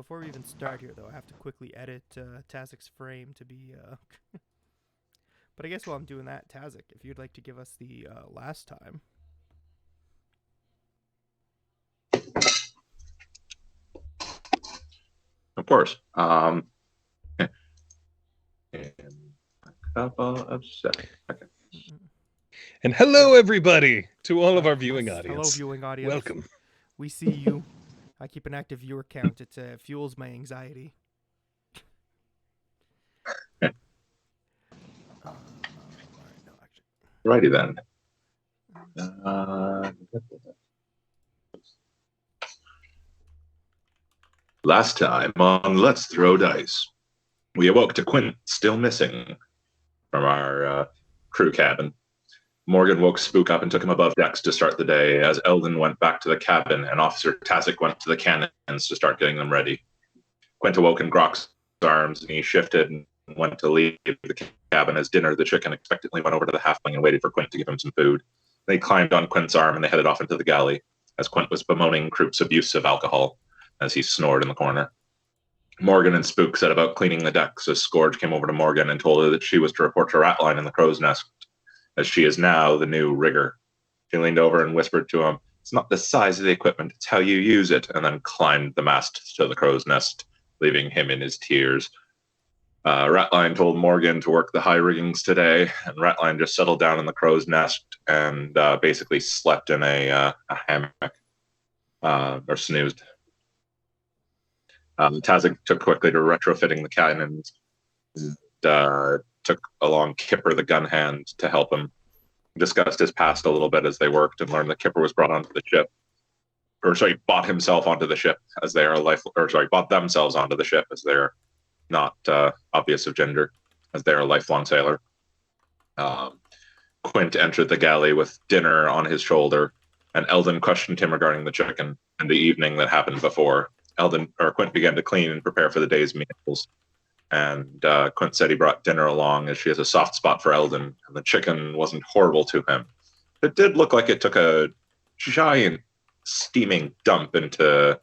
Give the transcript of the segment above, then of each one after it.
before we even start here, though, I have to quickly edit Tazik's frame to be. But I guess while I'm doing that, Tazik, if you'd like to give us the last time. Of course. In a couple of seconds. Okay. And hello, everybody, to all of our viewing audience. Hello, viewing audience. Welcome. We see you. I keep an active viewer count. It fuels my anxiety. Righty then. Last time on Let's Throw Dice, we awoke to Quint still missing from our crew cabin. Morgan woke Spook up and took him above decks to start the day, as Eldon went back to the cabin and Officer Tazik went to the cannons to start getting them ready. Quint awoke in Grok's arms, and he shifted and went to leave the cabin as Dinner, the chicken, expectantly went over to the halfling and waited for Quint to give him some food. They climbed on Quint's arm and they headed off into the galley, as Quint was bemoaning Kroop's abuse of alcohol as he snored in the corner. Morgan and Spook set about cleaning the decks as Scourge came over to Morgan and told her that she was to report to Ratline in the crow's nest, as she is now the new rigger. She leaned over and whispered to him, "It's not the size of the equipment, it's how you use it," and then climbed the mast to the crow's nest, leaving him in his tears. Ratline told Morgan to work the high riggings today, and Ratline just settled down in the crow's nest and basically slept in a hammock, or snoozed. Tazik took quickly to retrofitting the cannons, and took along Kipper the gun hand to help him. Discussed his past a little bit as they worked and learned that Kipper was brought onto the ship. Bought himself onto the ship as they are bought themselves onto the ship as they're not obvious of gender, as they are a lifelong sailor. Quint entered the galley with Dinner on his shoulder, and Eldon questioned him regarding the chicken and the evening that happened before. Quint began to clean and prepare for the day's meals, and Quint said he brought Dinner along as she has a soft spot for Eldon, and the chicken wasn't horrible to him. It did look like it took a giant steaming dump into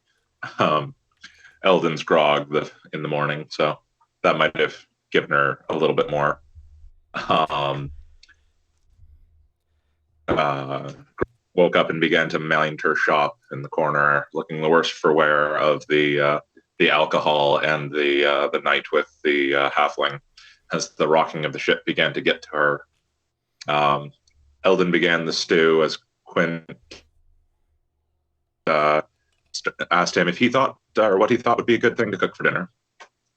Eldon's grog in the morning, so that might have given her a little bit more. Woke up and began to mind her shop in the corner, looking the worse for wear of the alcohol and the night with the halfling, as the rocking of the ship began to get to her. Eldon began the stew as Quint asked him if he thought, or what he thought would be a good thing to cook for dinner.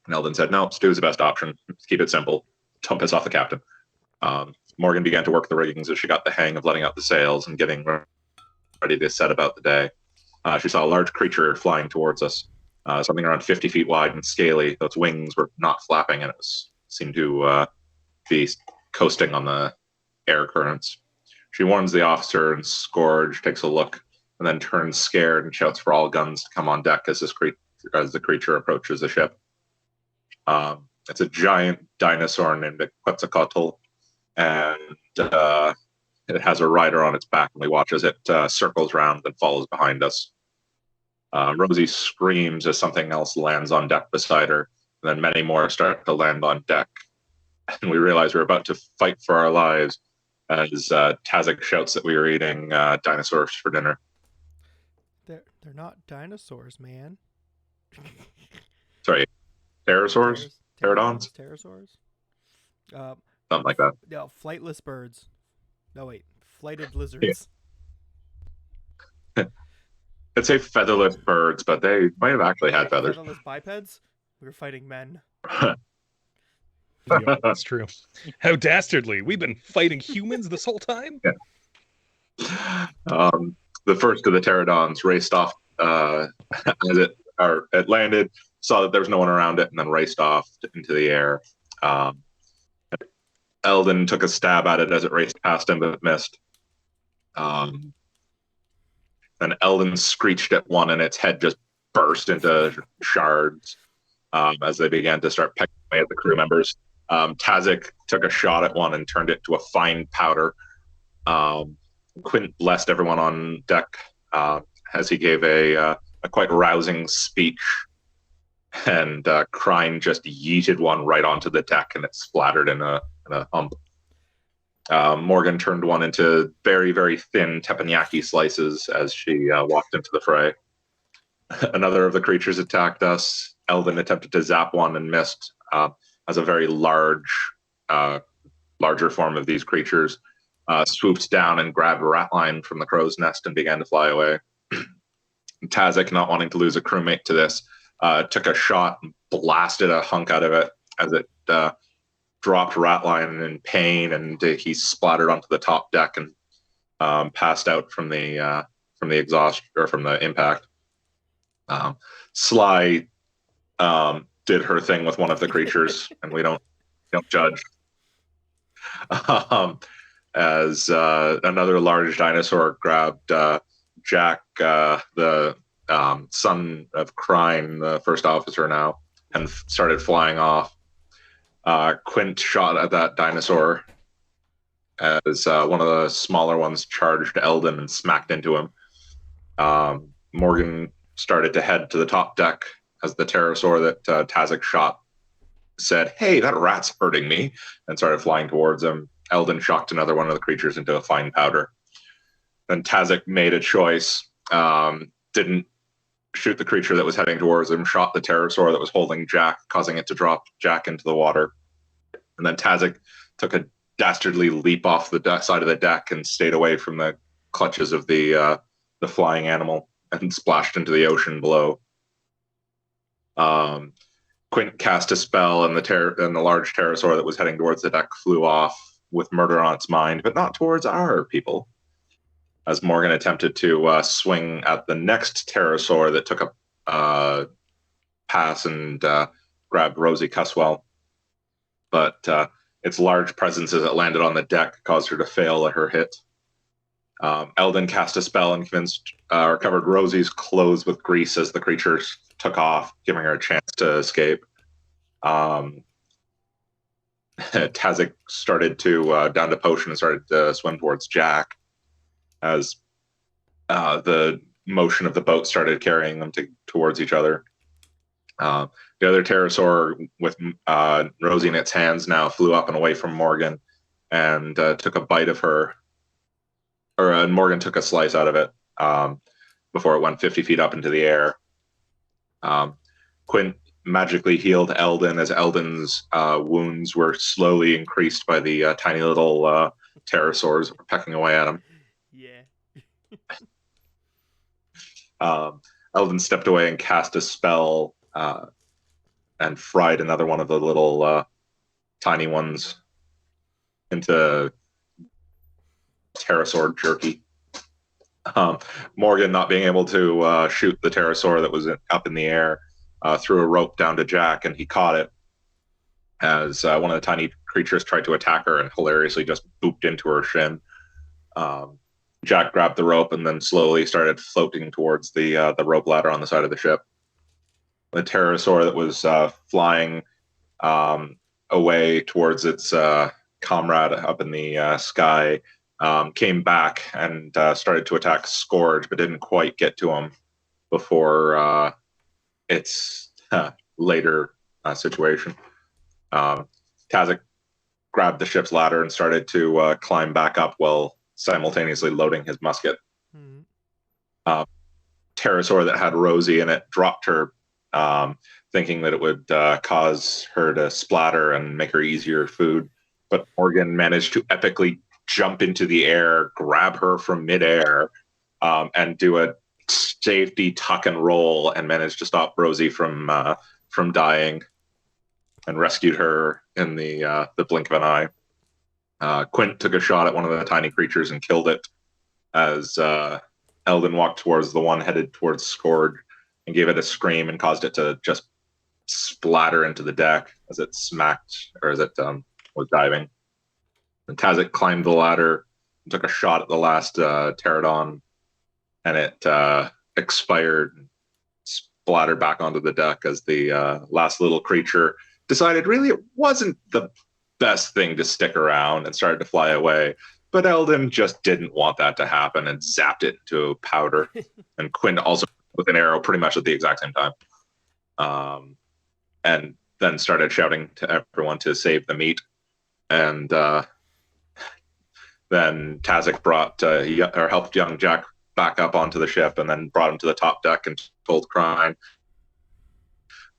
And Eldon said, "No, stew is the best option. Let's keep it simple. Don't piss off the captain." Morgan began to work the riggings as she got the hang of letting out the sails and getting ready to set about the day. She saw a large creature flying towards us, something around 50 feet wide and scaly. Those wings were not flapping, and it seemed to be coasting on the air currents. She warns the officer, and Scourge takes a look and then turns scared and shouts for all guns to come on deck as the creature approaches the ship. It's a giant dinosaur named Quetzalcoatl, and it has a rider on its back, and we watch as it circles around and follows behind us. Rosie screams as something else lands on deck beside her, and then many more start to land on deck. And we realize we're about to fight for our lives as Tazik shouts that we are eating dinosaurs for dinner. They're not dinosaurs, man. Sorry, pterosaurs? Pterodons? Pterosaurs? Something like that. No, flightless birds. No, wait. Flighted lizards. Yeah. I'd say featherless birds, but they might have actually had feathers. Featherless bipeds? We were fighting men. Yeah, that's true. How dastardly. We've been fighting humans this whole time? Yeah. The first of the pterodons raced off as it landed, saw that there was no one around it, and then raced off into the air. Eldon took a stab at it as it raced past him, but missed. Then Eldon screeched at one, and its head just burst into shards as they began to start pecking away at the crew members. Tazik took a shot at one and turned it to a fine powder. Quint blessed everyone on deck as he gave a quite rousing speech and Krine just yeeted one right onto the deck, and it splattered in a hump. Morgan turned one into very, very thin teppanyaki slices as she walked into the fray. Another of the creatures attacked us. Eldon attempted to zap one and missed, as a very larger form of these creatures swooped down and grabbed a ratline from the crow's nest and began to fly away. Tazik, not wanting to lose a crewmate to this, took a shot and blasted a hunk out of it as it dropped Ratline in pain, and he splattered onto the top deck and passed out from the exhaust or from the impact. Sly did her thing with one of the creatures, and we don't judge. As another large dinosaur grabbed Jack, the son of Krine, the first officer now, and started flying off. Quint shot at that dinosaur as one of the smaller ones charged Eldon and smacked into him. Morgan started to head to the top deck as the pterosaur that Tazik shot said, "Hey, that rat's hurting me," and started flying towards him. Eldon shocked another one of the creatures into a fine powder. Then Tazik made a choice, didn't shoot the creature that was heading towards him, shot the pterosaur that was holding Jack, causing it to drop Jack into the water. And then Tazik took a dastardly leap off the side of the deck and stayed away from the clutches of the flying animal and splashed into the ocean below. Quint cast a spell, and the large pterosaur that was heading towards the deck flew off with murder on its mind, but not towards our people. As Morgan attempted to swing at the next pterosaur that took a pass and grabbed Rosie Cuswell. But its large presence as it landed on the deck caused her to fail at her hit. Eldon cast a spell and covered Rosie's clothes with grease as the creatures took off, giving her a chance to escape. Tazik started to down to potion and started to swim towards Jack as the motion of the boat started carrying them towards each other. The other pterosaur with Rosie in its hands now flew up and away from Morgan and took a bite of her, and Morgan took a slice out of it before it went 50 feet up into the air. Quint magically healed Eldon as Eldon's wounds were slowly increased by the tiny little pterosaurs pecking away at him. Yeah. Eldon stepped away and cast a spell and fried another one of the little tiny ones into pterosaur jerky. Morgan, not being able to shoot the pterosaur that was up in the air, threw a rope down to Jack, and he caught it as one of the tiny creatures tried to attack her and hilariously just booped into her shin. Jack grabbed the rope and then slowly started floating towards the rope ladder on the side of the ship. The pterosaur that was flying away towards its comrade up in the sky came back and started to attack Scourge, but didn't quite get to him before its later situation. Tazik grabbed the ship's ladder and started to climb back up while simultaneously loading his musket. Mm-hmm. Pterosaur that had Rosie in it dropped her, thinking that it would cause her to splatter and make her easier food. But Morgan managed to epically jump into the air, grab her from midair, and do a safety tuck and roll, and managed to stop Rosie from dying, and rescued her in the blink of an eye. Quint took a shot at one of the tiny creatures and killed it as Eldon walked towards the one headed towards Scourge and gave it a scream and caused it to just splatter into the deck as it smacked, or as it was diving. And Tazik climbed the ladder and took a shot at the last pterodon, and it expired and splattered back onto the deck as the last little creature decided really it wasn't the best thing to stick around and started to fly away. But Eldon just didn't want that to happen and zapped it to powder. And Quinn also with an arrow pretty much at the exact same time. and then started shouting to everyone to save the meat. And then Tazik brought or helped young Jack back up onto the ship, and then brought him to the top deck and told crying,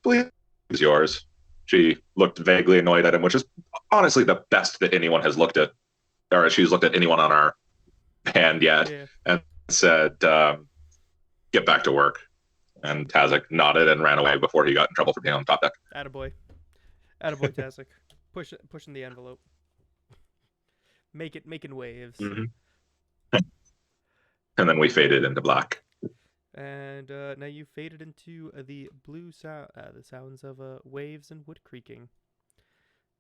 "Please, it's yours." She looked vaguely annoyed at him, which is honestly the best that anyone has looked at, or she's looked at anyone on our hand yet, and said, "Get back to work." And Tazik nodded and ran away before he got in trouble for being on top deck. Attaboy. Attaboy, Tazik. Pushing the envelope. Making waves. Mm-hmm. And then we faded into black. And now you faded into the blue the sounds of waves and wood creaking.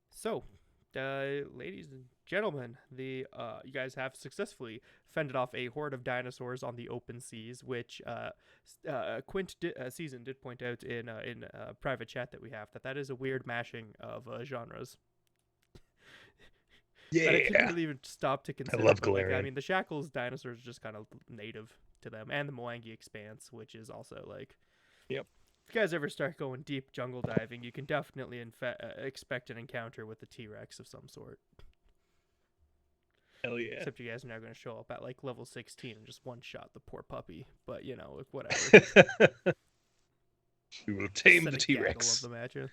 So, ladies and gentlemen, you guys have successfully fended off a horde of dinosaurs on the open seas, which Season did point out in private chat that we have that is a weird mashing of genres. Yeah, I couldn't really even stop to consider. I love Galarian. Galarian. I mean, the Shackles dinosaurs are just kind of native to them, and the Mwangi Expanse, which is also like. Yep. If you guys ever start going deep jungle diving, you can definitely expect an encounter with a T-Rex of some sort. Hell yeah. Except you guys are now going to show up at like level 16 and just one-shot the poor puppy. But, you know, like, whatever. We will tame Set the a T-Rex. gaggle of them at you.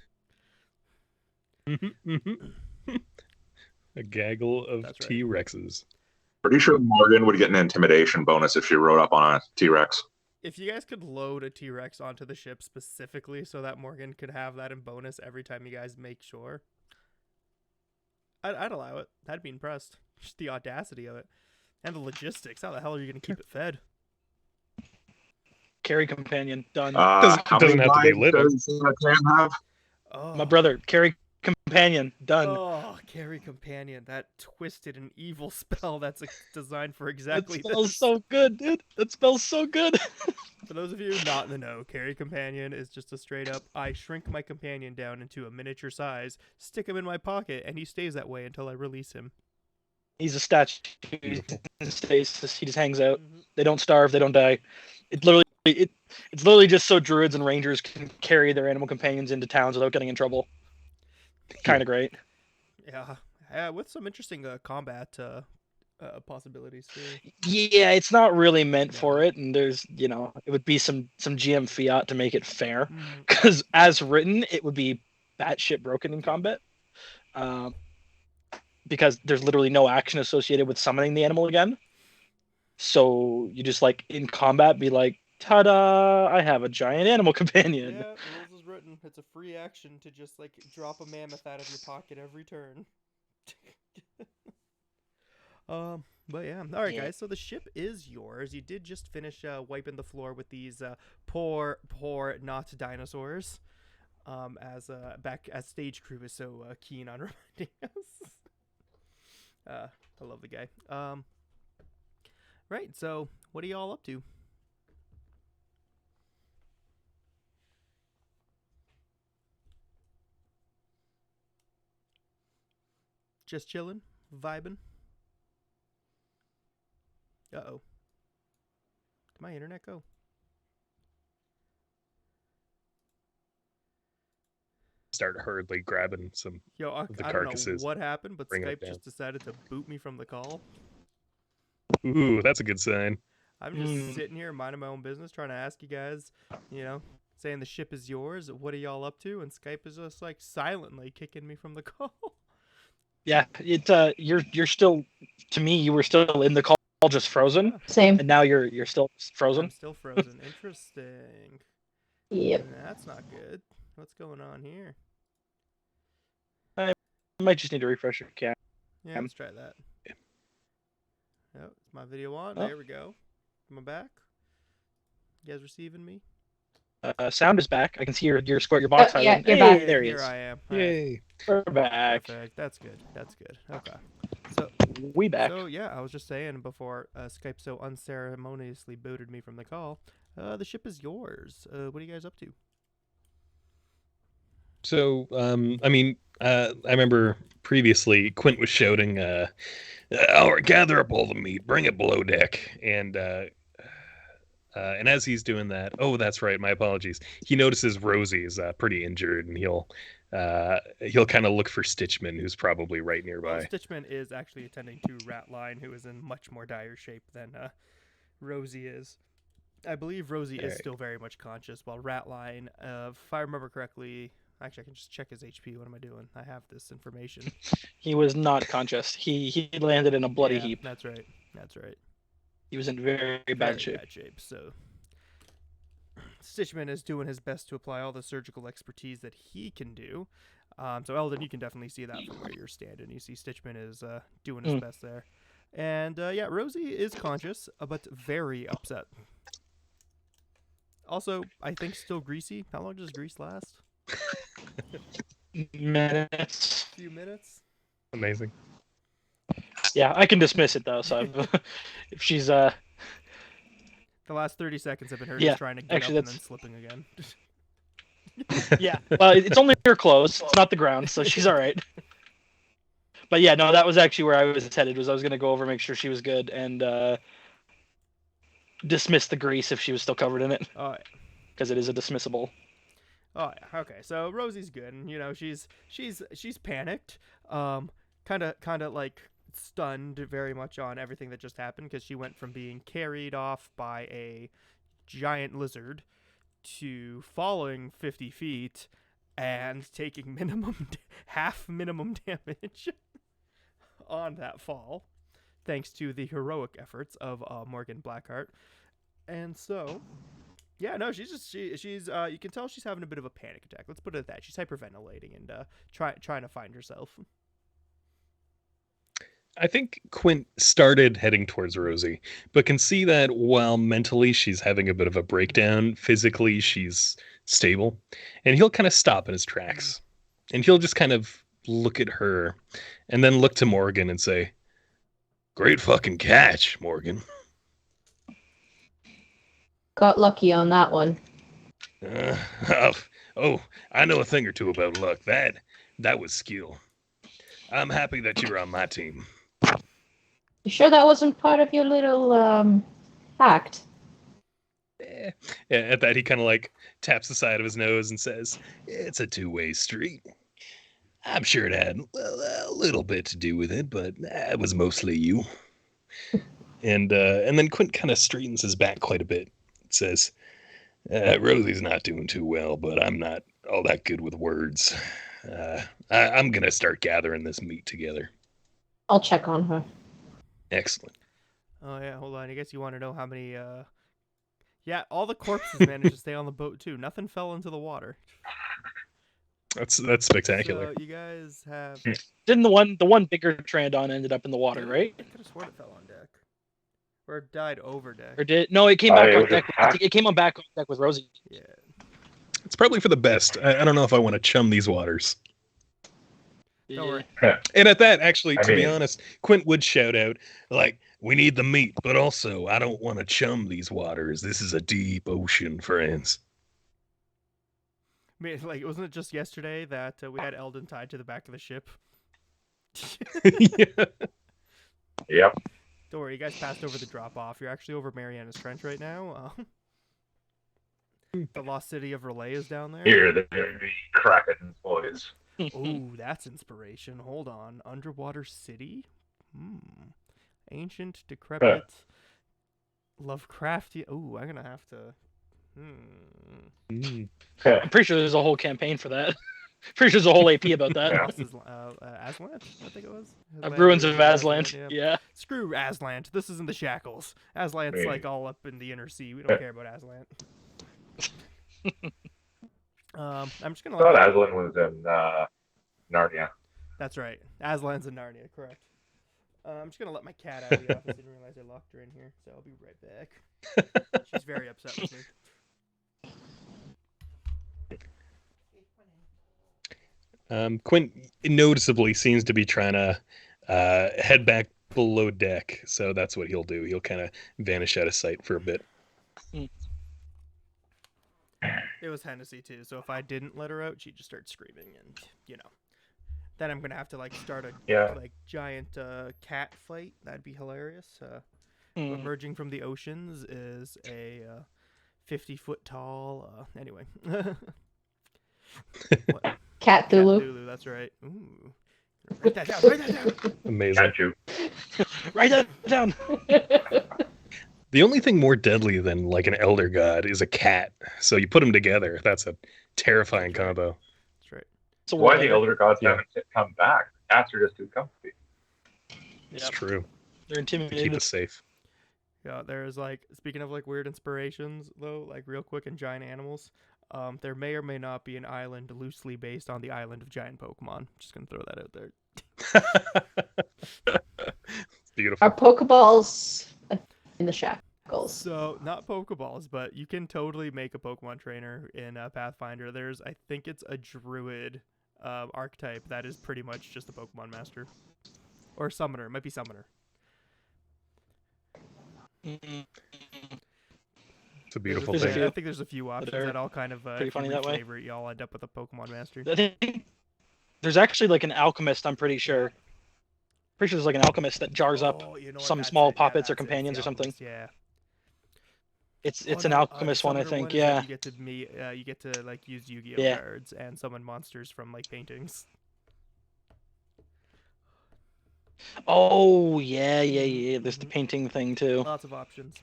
A gaggle of That's right. T-Rexes. Pretty sure Morgan would get an intimidation bonus if she rode up on a T-Rex. If you guys could load a T-Rex onto the ship specifically so that Morgan could have that in bonus every time you guys make shore, I'd allow it. I'd be impressed. Just the audacity of it. And the logistics. How the hell are you going to keep it fed? Carry companion, done. How doesn't many have to be lives living. does Cam have? Oh. My brother, carry companion, done. Oh, carry companion. That twisted and evil spell that's designed for exactly That smells this. so good, dude. That smells so good. For those of you not in the know, carry companion is just a straight up, I shrink my companion down into a miniature size, stick him in my pocket, and he stays that way until I release him. He's a statue. He's in stasis. He just hangs out. They don't starve. They don't die. It's literally just so druids and rangers can carry their animal companions into towns without getting in trouble. Kind of great. Yeah, with some interesting combat possibilities too. Yeah, it's not really meant for it, and there's, it would be some GM fiat to make it fair, because as written, it would be batshit broken in combat, because there's literally no action associated with summoning the animal again. So you just like in combat be like, ta-da! I have a giant animal companion. Yeah, the rules is written. It's a free action to just like drop a mammoth out of your pocket every turn. But yeah, all right, guys. So the ship is yours. You did just finish wiping the floor with these poor not dinosaurs. As stage crew is so keen on reminding us. I love the guy. Right. So what are y'all up to? Just chilling, vibing. Uh-oh. Did my internet go? Start hurriedly grabbing some Yo, of the I don't know carcasses. what happened, but Bring it Skype down. just decided to boot me from the call. Ooh, that's a good sign. I'm just sitting here minding my own business, trying to ask you guys, saying the ship is yours. What are y'all up to? And Skype is just like silently kicking me from the call. Yeah, you're still, to me, you were still in the call, just frozen, Same. and now you're still frozen. I'm still frozen. Interesting. Yep. That's not good. What's going on here? I might just need to refresh your cam. Yeah, let's try that. Oh, is my video on? Oh. There we go. Am I back? You guys receiving me? Sound is back. I can see your box. Oh, yeah, highlight. you're Hey, back. there he Here is. I am. All right. Yay. We're back. Perfect. That's good. That's good. Okay. So, We back. So yeah, I was just saying before Skype so unceremoniously booted me from the call. The ship is yours. What are you guys up to? So, I remember previously Quint was shouting, gather up all the meat, bring it below deck. And And as he's doing that, oh, that's right, my apologies. He notices Rosie is pretty injured, and he'll kind of look for Stitchman, who's probably right Well, nearby. Stitchman is actually attending to Ratline, who is in much more dire shape than Rosie is. I believe Rosie is still very much conscious, while Ratline, if I remember correctly, actually I can just check his HP. What am I doing? I have this information. He was not conscious. He landed in a bloody heap. That's right. That's right. He was in very bad shape. So Stitchman is doing his best to apply all the surgical expertise that he can do. So Eldon, you can definitely see that from where you're standing. You see Stitchman is doing his best there. And yeah, Rosie is conscious, but very upset. Also, I think still greasy. How long does grease last? Minutes. A few minutes. Amazing. Yeah, I can dismiss it though. So if she's The last 30 seconds have been her just trying to get up and then slipping again. yeah, well, it's only her clothes. It's not the ground, so she's all right. But yeah, no, that was actually where I was headed. I was going to go over, make sure she was good, and dismiss the grease if she was still covered in it. Oh, because it is a dismissible. Oh yeah, okay. So Rosie's good, and you know she's panicked, kind of like stunned very much on everything that just happened because she went from being carried off by a giant lizard to falling 50 feet and taking half minimum damage on that fall, thanks to the heroic efforts of Morgan Blackheart. And so, yeah, no, she's you can tell she's having a bit of a panic attack. Let's put it at that. She's hyperventilating and trying to find herself. I think Quint started heading towards Rosie, but can see that while mentally she's having a bit of a breakdown, physically she's stable. And he'll kind of stop in his tracks. And he'll just kind of look at her and then look to Morgan and say, "Great fucking catch, Morgan." Got lucky on that one. Oh, I know a thing or two about luck. That was skill. I'm happy that you're on my team. You sure that wasn't part of your little act? Yeah, at that he kind of like taps the side of his nose and says, "It's a two-way street. I'm sure it had a little bit to do with it, but it was mostly you." And then Quint kind of straightens his back quite a bit. It says, "Rosie's not doing too well, but I'm not all that good with words. I'm gonna start gathering this meat together." I'll check on her. Excellent. Oh yeah, hold on. I guess you want to know how many. Yeah, all the corpses managed to stay on the boat too. Nothing fell into the water. That's spectacular. So you guys have. Didn't the one bigger Pteranodon ended up in the water, right? I could have sworn it fell on deck, or it died over deck. Or did no? It came back on deck. It came on back on deck with Rosie. Yeah. It's probably for the best. I don't know if I want to chum these waters. Don't worry. And at that, actually, to be honest, Quint would shout out, like, "We need the meat, but also I don't want to chum these waters. This is a deep ocean, friends." I mean, like, wasn't it just yesterday that we had Eldon tied to the back of the ship? Yeah. Yep. Don't worry, you guys passed over the drop-off. You're actually over Mariana's Trench right now. The lost city of Relay is down there. Here, the Kraken's boys. Oh, that's inspiration. Hold on. Underwater city? Ancient, decrepit, Lovecraftian. Oh, I'm gonna have to. I'm pretty sure there's a whole campaign for that. Pretty sure there's a whole AP about that. This is Aslant, I think it was. Ruins of Aslant. Yeah. Screw Aslant. This is in the Shackles. Aslant's like all up in the inner sea. We don't care about Aslant. I'm just gonna. I thought Aslan was in Narnia. That's right. Aslant's in Narnia, correct. I'm just gonna let my cat out of the office. I didn't realize I locked her in here, so I'll be right back. She's very upset with me. Quint noticeably seems to be trying to head back below deck, so that's what he'll do. He'll kind of vanish out of sight for a bit. It was Hennessy too, so if I didn't let her out, she'd just start screaming, and then I'm gonna have to like start a like giant cat fight. That'd be hilarious. Emerging from the oceans is a 50-foot tall. Anyway. What? Cat Thulu. Cthulhu, that's right. Ooh. Write that down. Write that down. Amazing. Got you. Write that down. The only thing more deadly than like an elder god is a cat. So you put them together. That's a terrifying That's right. combo. That's right. It's a Why war the letter. elder gods Yeah. haven't come back? Cats are just too comfy. It's Yep. true. They're To keep intimidated. us safe. Yeah, there's like, speaking of like weird inspirations though, like real quick in giant animals, there may or may not be an island loosely based on the island of giant Pokemon. Just gonna throw that out there. It's beautiful. Are Pokeballs in the shackles? So not Pokeballs, but you can totally make a Pokemon trainer in Pathfinder. There's, I think it's a Druid archetype that is pretty much just a Pokemon master, or Summoner. It might be Summoner. Mm, It's a beautiful There's a thing. few I think there's a few options are that all kind of pretty if you funny that way. reflavor it, you all end up with a Pokemon master. I think there's actually like an alchemist. I'm pretty sure. Pretty sure there's like an alchemist that jars up. Oh, you know what, some that's small it. puppets or that's it. It's companions the or something. Alchemist, Yeah. It's Oh, an no, alchemist the one, I Summoner think. is that Yeah. You get to meet. You get to like use Yu-Gi-Oh Yeah. cards and summon monsters from like paintings. Oh yeah. There's the painting thing too. Lots of options.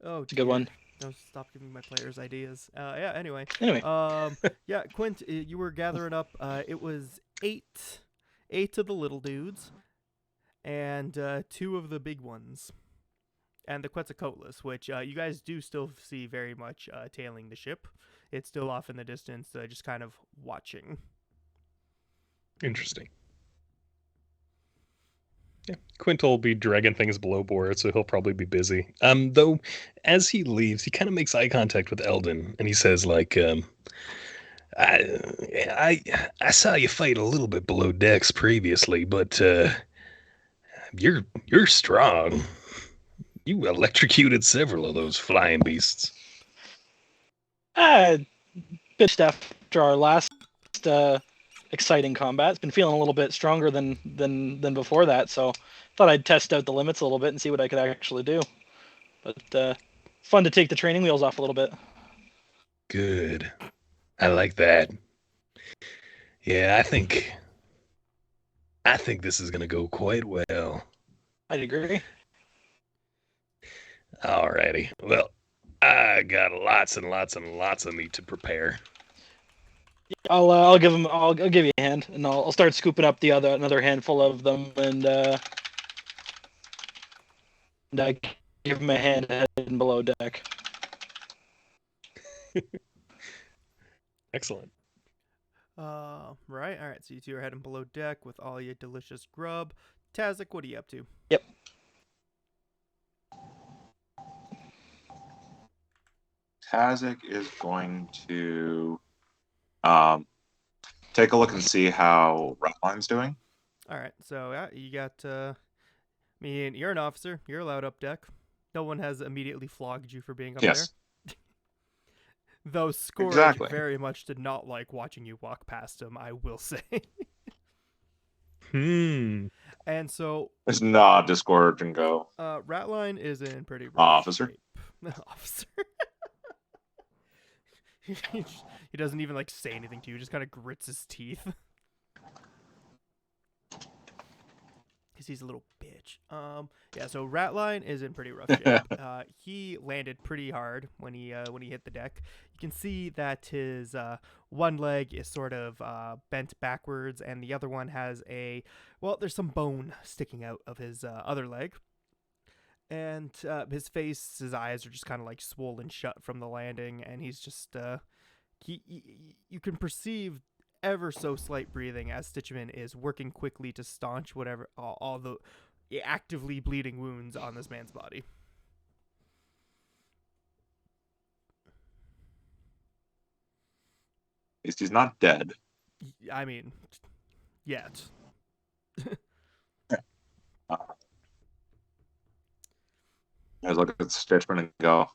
Oh, It's a good one. Don't stop giving my players ideas. Yeah. Anyway. Anyway, Yeah, Quint, you were gathering up. It was eight of the little dudes, and 2 of the big ones, and the Quetzalcoatlus, which you guys do still see very much tailing the ship. It's still off in the distance, just kind of watching. Interesting. Yeah, Quint will be dragging things below board, so he'll probably be busy. Though, as he leaves, he kind of makes eye contact with Eldon, and he says, like, I saw you fight a little bit below decks previously, but you're strong. You electrocuted several of those flying beasts. bit after our last exciting combat. It's been feeling a little bit stronger than before that, so thought I'd test out the limits a little bit and see what I could actually do. But fun to take the training wheels off a little bit. Good. I like that. Yeah, I think this is gonna go quite well. I'd agree. Alrighty. Well, I got lots and lots and lots of meat to prepare. I'll give him. I'll give you a hand, and I'll start scooping up another handful of them, and I give him a hand heading below deck. Excellent. Right. All right. So you 2 are heading below deck with all your delicious grub. Tazik, what are you up to? Yep. Tazik is going to take a look and see how Ratline's doing. All right. So yeah, you got. I mean, you're an officer. You're allowed up deck. No one has immediately flogged you for being up Yes. there. Though Scourge Exactly. very much did not like watching you walk past him, I will say. And so It's nod to Scourge and go. Ratline is in pretty rough Officer. shape. Officer. He doesn't even like say anything to you, just kind of grits his teeth. Cause he's a little bitch. Yeah, so Ratline is in pretty rough shape. He landed pretty hard when he hit the deck. You can see that his one leg is sort of bent backwards, and the other one has there's some bone sticking out of his other leg. And his face, his eyes are just kind of like swollen shut from the landing, and he's just you can perceive ever so slight breathing as Stitchman is working quickly to staunch whatever all the actively bleeding wounds on this man's body. At least he's not dead. I mean, yet. I look at Stitchman and go, "Is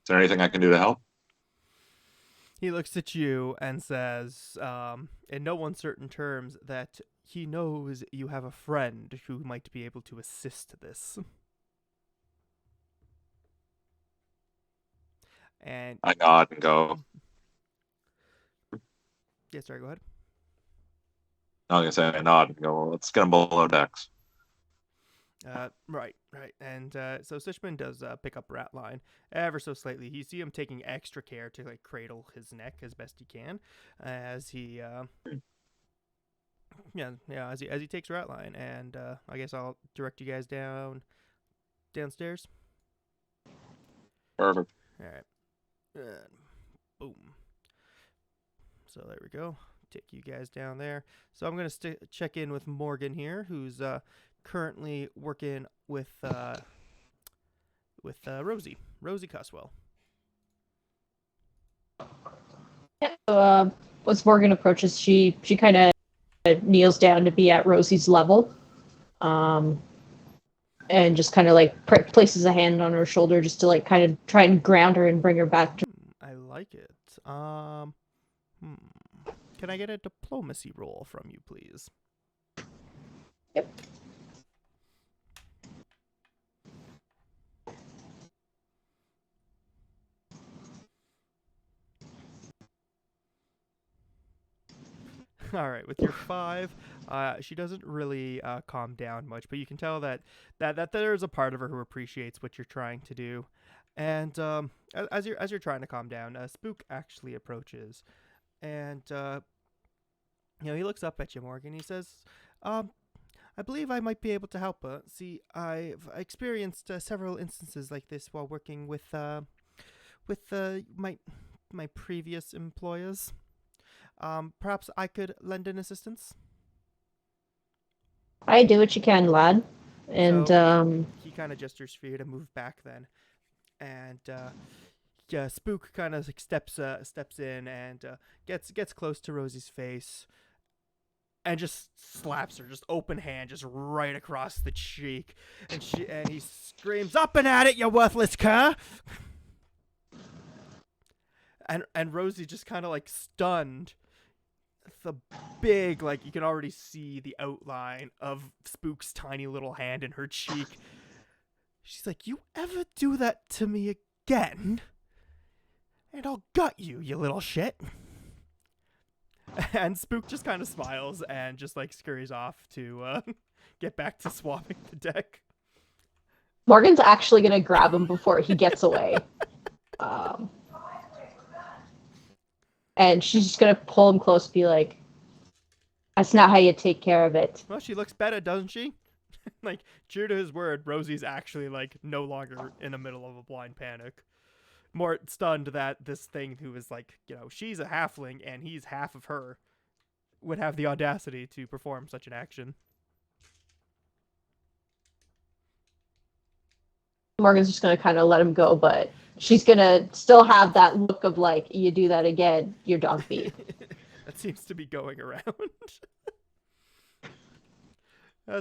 there anything I can do to help?" He looks at you and says, in no uncertain terms, that he knows you have a friend who might be able to assist this. And I nod and go. yeah, sorry, go ahead. I was gonna say I nod and go. Well, let's get him below decks. Right. And so Sushman does pick up Ratline ever so slightly. You see him taking extra care to like cradle his neck as best he can, as he as he takes Ratline. And I guess I'll direct you guys downstairs. Perfect. All right. Boom. So there we go. Take you guys down there. So I'm gonna check in with Morgan here, who's currently working with Rosie Cuswell. Yeah, so, as Morgan approaches, she kind of kneels down to be at Rosie's level, and just kind of like places a hand on her shoulder just to like kind of try and ground her and bring her back to. I like it. Can I get a diplomacy roll from you, please? Yep. All right, with your 5, she doesn't really calm down much, but you can tell that there's a part of her who appreciates what you're trying to do. And as you're trying to calm down, Spook actually approaches, and he looks up at you, Morgan. He says, I believe I might be able to help her. See, I've experienced several instances like this while working with my previous employers. Perhaps I could lend an assistance. I do what you can, lad. And so he kind of gestures for you to move back then, and Spook kind of like steps in and gets close to Rosie's face, and just slaps her, just open hand, just right across the cheek, and he screams, "Up and at it, you worthless cur!" And Rosie just kind of like stunned. The big, like, you can already see the outline of Spook's tiny little hand in her cheek. She's like, "You ever do that to me again, and I'll gut you, you little shit." And Spook just kind of smiles and just like scurries off to get back to swabbing the deck. Morgan's actually gonna grab him before he gets away. And she's just gonna pull him close, be like, "That's not how you take care of it." Well, she looks better, doesn't she? Like, true to his word, Rosie's actually like no longer in the middle of a blind panic. More stunned that this thing who is like, she's a halfling and he's half of her, would have the audacity to perform such an action. Morgan's just gonna kind of let him go, but she's gonna still have that look of like, "You do that again, you're dog beat." That seems to be going around.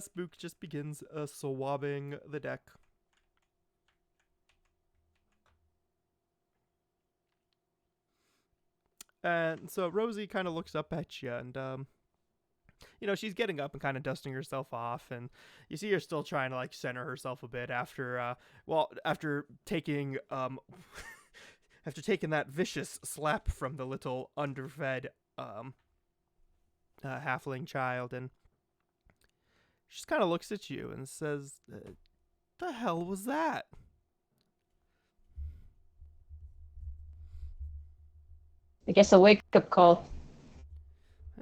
Spook just begins swabbing the deck. And so Rosie kind of looks up at you, and she's getting up and kind of dusting herself off, and you see her still trying to like center herself a bit after taking after taking that vicious slap from the little underfed halfling child, and she just kind of looks at you and says, "The hell was that?" I guess a wake-up call.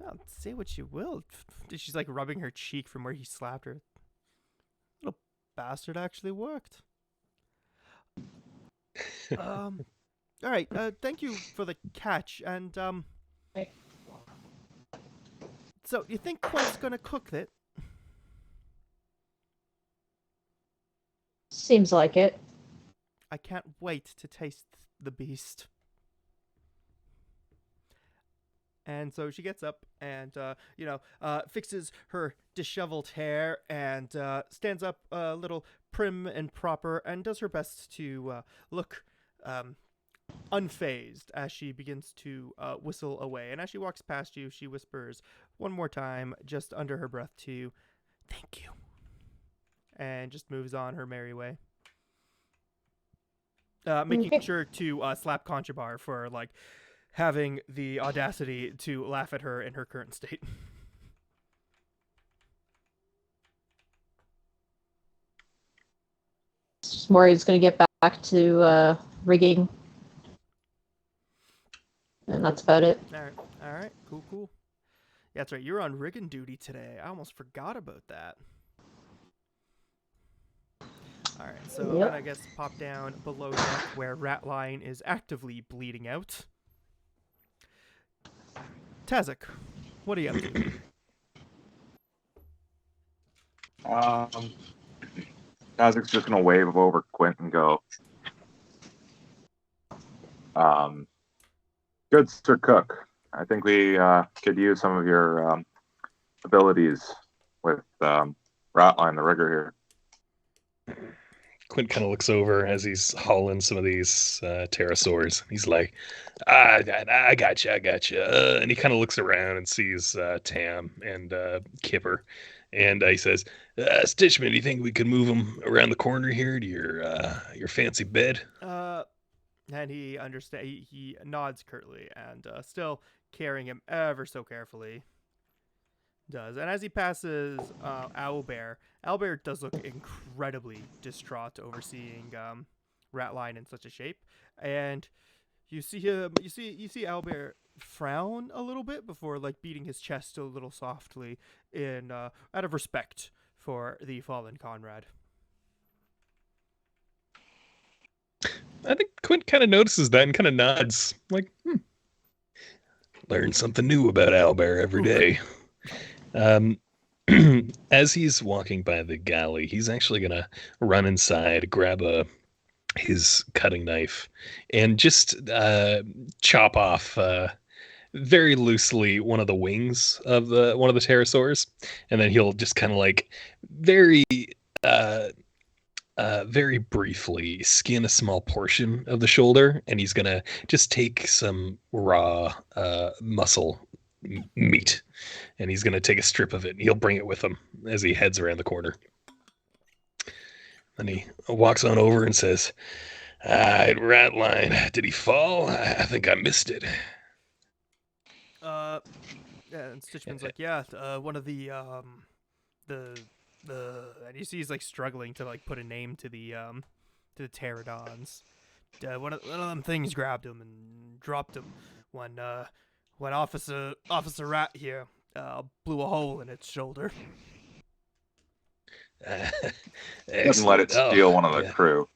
Yeah, say what you will. She's like rubbing her cheek from where he slapped her. Little bastard actually worked. All right. Thank you for the catch. And so you think Quint's gonna cook it? Seems like it. I can't wait to taste the beast. And so she gets up and, fixes her disheveled hair and stands up a little prim and proper and does her best to look unfazed as she begins to whistle away. And as she walks past you, she whispers one more time, just under her breath, to you, "Thank you," and just moves on her merry way. making sure to slap Conchabar for like having the audacity to laugh at her in her current state. Mori's going to get back to rigging, and that's about it. All right, cool. Yeah, that's right. You're on rigging duty today. I almost forgot about that. All right, so I'm gonna, I guess, pop down below deck where Ratline is actively bleeding out. Tazak, what are you up to? Tazik's just gonna wave over Quint and go, good Sir Cook. I think we could use some of your abilities with Ratline, the rigger here. Quint kind of looks over as he's hauling some of these pterosaurs. He's like, I got you. And he kind of looks around and sees Tam and Kipper. And he says, Stitchman, do you think we could move him around the corner here to your fancy bed? And he he nods curtly and still carrying him ever so carefully. Does. And as he passes Owlbear does look incredibly distraught over seeing Ratline in such a shape. And you see him you see Owlbear frown a little bit before like beating his chest a little softly in out of respect for the fallen Conrad. I think Quint kind of notices that and kind of nods, like, learn something new about Owlbear every day. As he's walking by the galley, he's actually gonna run inside, grab his cutting knife, and just chop off very loosely one of the wings of one of the pterosaurs, and then he'll just kind of like very briefly skin a small portion of the shoulder, and he's gonna just take some raw muscle meat, and he's gonna take a strip of it, and he'll bring it with him as he heads around the corner. Then he walks on over and says, Ratline, did he fall? I think I missed it. Yeah, and Stitchman's like, yeah, one of the and you see he's like struggling to like put a name to the pterodons. One of them things grabbed him and dropped him when Officer Rat here blew a hole in its shoulder. Doesn't let it steal one of the crew.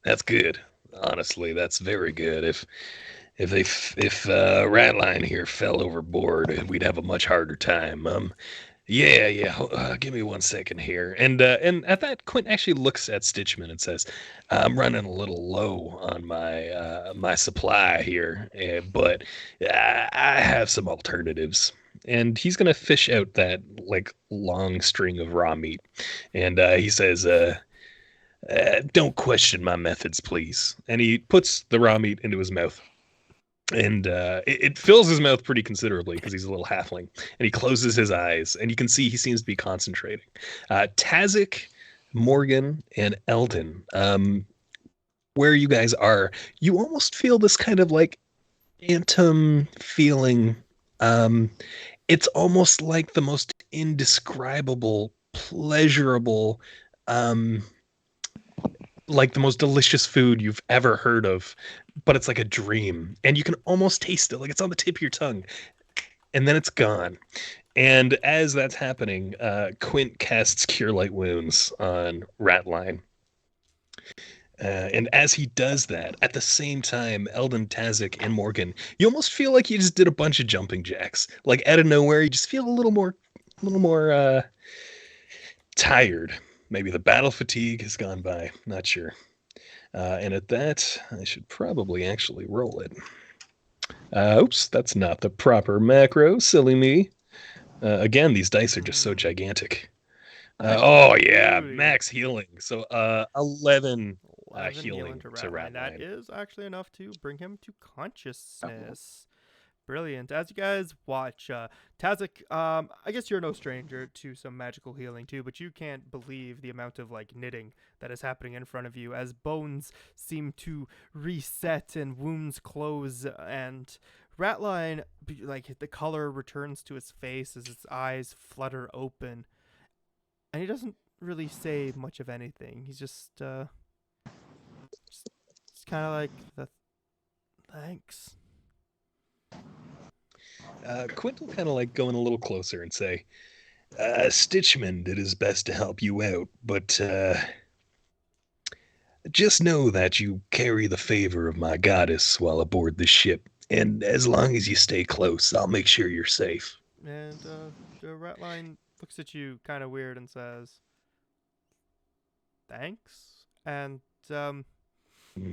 That's good. Honestly, that's very good. If Ratline here fell overboard, we'd have a much harder time. Give me 1 second here. And at that, Quint actually looks at Stitchman and says, I'm running a little low on my supply here, but I have some alternatives. And he's going to fish out that like long string of raw meat. And he says, don't question my methods, please. And he puts the raw meat into his mouth. And it fills his mouth pretty considerably because he's a little halfling. And he closes his eyes, and you can see he seems to be concentrating. Tazak, Morgan, and Eldon, where you guys are, you almost feel this kind of like phantom feeling. It's almost like the most indescribable, pleasurable, like the most delicious food you've ever heard of, but it's like a dream, and you can almost taste it, like it's on the tip of your tongue, and then it's gone. And as that's happening, Quint casts Cure Light Wounds on Ratline. And as he does that, at the same time, Eldon, Tazak, and Morgan, you almost feel like you just did a bunch of jumping jacks. Like out of nowhere, you just feel a little more tired. Maybe the battle fatigue has gone by. Not sure. And at that, I should probably actually roll it. Oops, that's not the proper macro. Silly me. Again, these dice are just so gigantic. Max healing. So 11 healing to Ratline. That is actually enough to bring him to consciousness. Brilliant. As you guys watch, Tazik, I guess you're no stranger to some magical healing too, but you can't believe the amount of like knitting that is happening in front of you as bones seem to reset and wounds close, and Ratline, like the color returns to his face as his eyes flutter open, and he doesn't really say much of anything. He's just kind of like the thanks. Quint will kind of like go in a little closer and say, Stitchman did his best to help you out, but just know that you carry the favor of my goddess while aboard this ship, and as long as you stay close, I'll make sure you're safe. And the Ratline looks at you kind of weird and says, thanks. And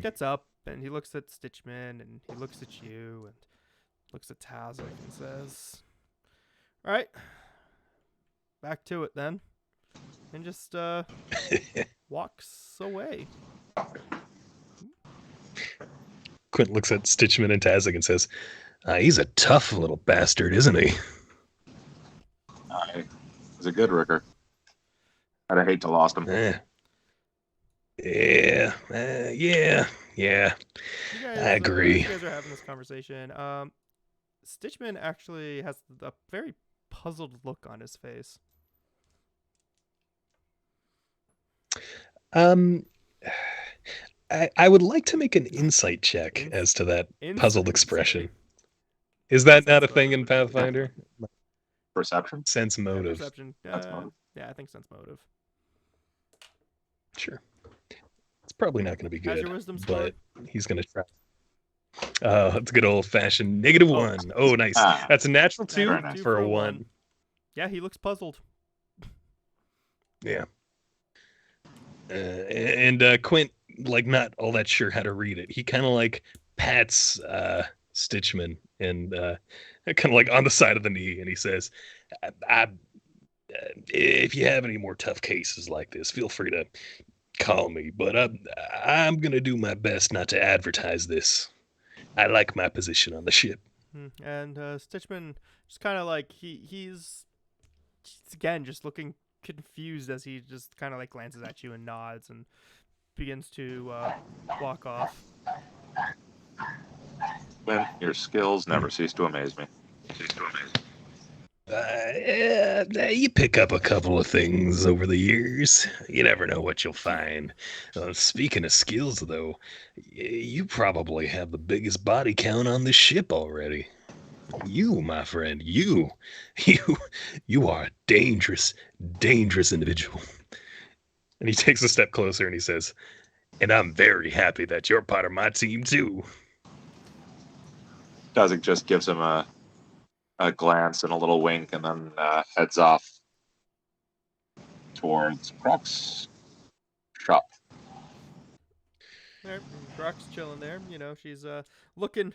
gets up and he looks at Stitchman and he looks at you and looks at Tazik and says, all right, back to it then. And just walks away. Quint looks at Stitchman and Tazik and says, he's a tough little bastard, isn't he? He's a good rigger. I'd hate to lost him. Yeah. You guys, I agree. you guys are having this conversation. Stitchman actually has a very puzzled look on his face. I would like to make an insight check as to that puzzled Insight. expression. Is that not a thing in Pathfinder? Perception? Sense motive. Perception. Sense motive. Yeah, I think sense motive. Sure. It's probably not going to be How's good, your wisdom score? but he's going to try. Oh, it's a good old-fashioned -1. Oh, nice. Ah. That's a natural 2 Very nice. for a 1. Yeah, he looks puzzled. Yeah. And Quint, like, not all that sure how to read it. He kind of like pats Stitchman and kind of like on the side of the knee, and he says, if you have any more tough cases like this, feel free to call me. But I'm going to do my best not to advertise this. I like my position on the ship. And Stitchman just kind of like he's again just looking confused as he just kind of like glances at you and nods and begins to walk off. Well, your skills never cease to amaze me. You pick up a couple of things over the years. You never know what you'll find. Speaking of skills, though, you probably have the biggest body count on this ship already. You, my friend, you are a dangerous individual. And he takes a step closer and he says, and I'm very happy that you're part of my team, too. Dazik just gives him a glance and a little wink and then heads off towards Croc's shop. There, Brock's chilling there. You know, she's looking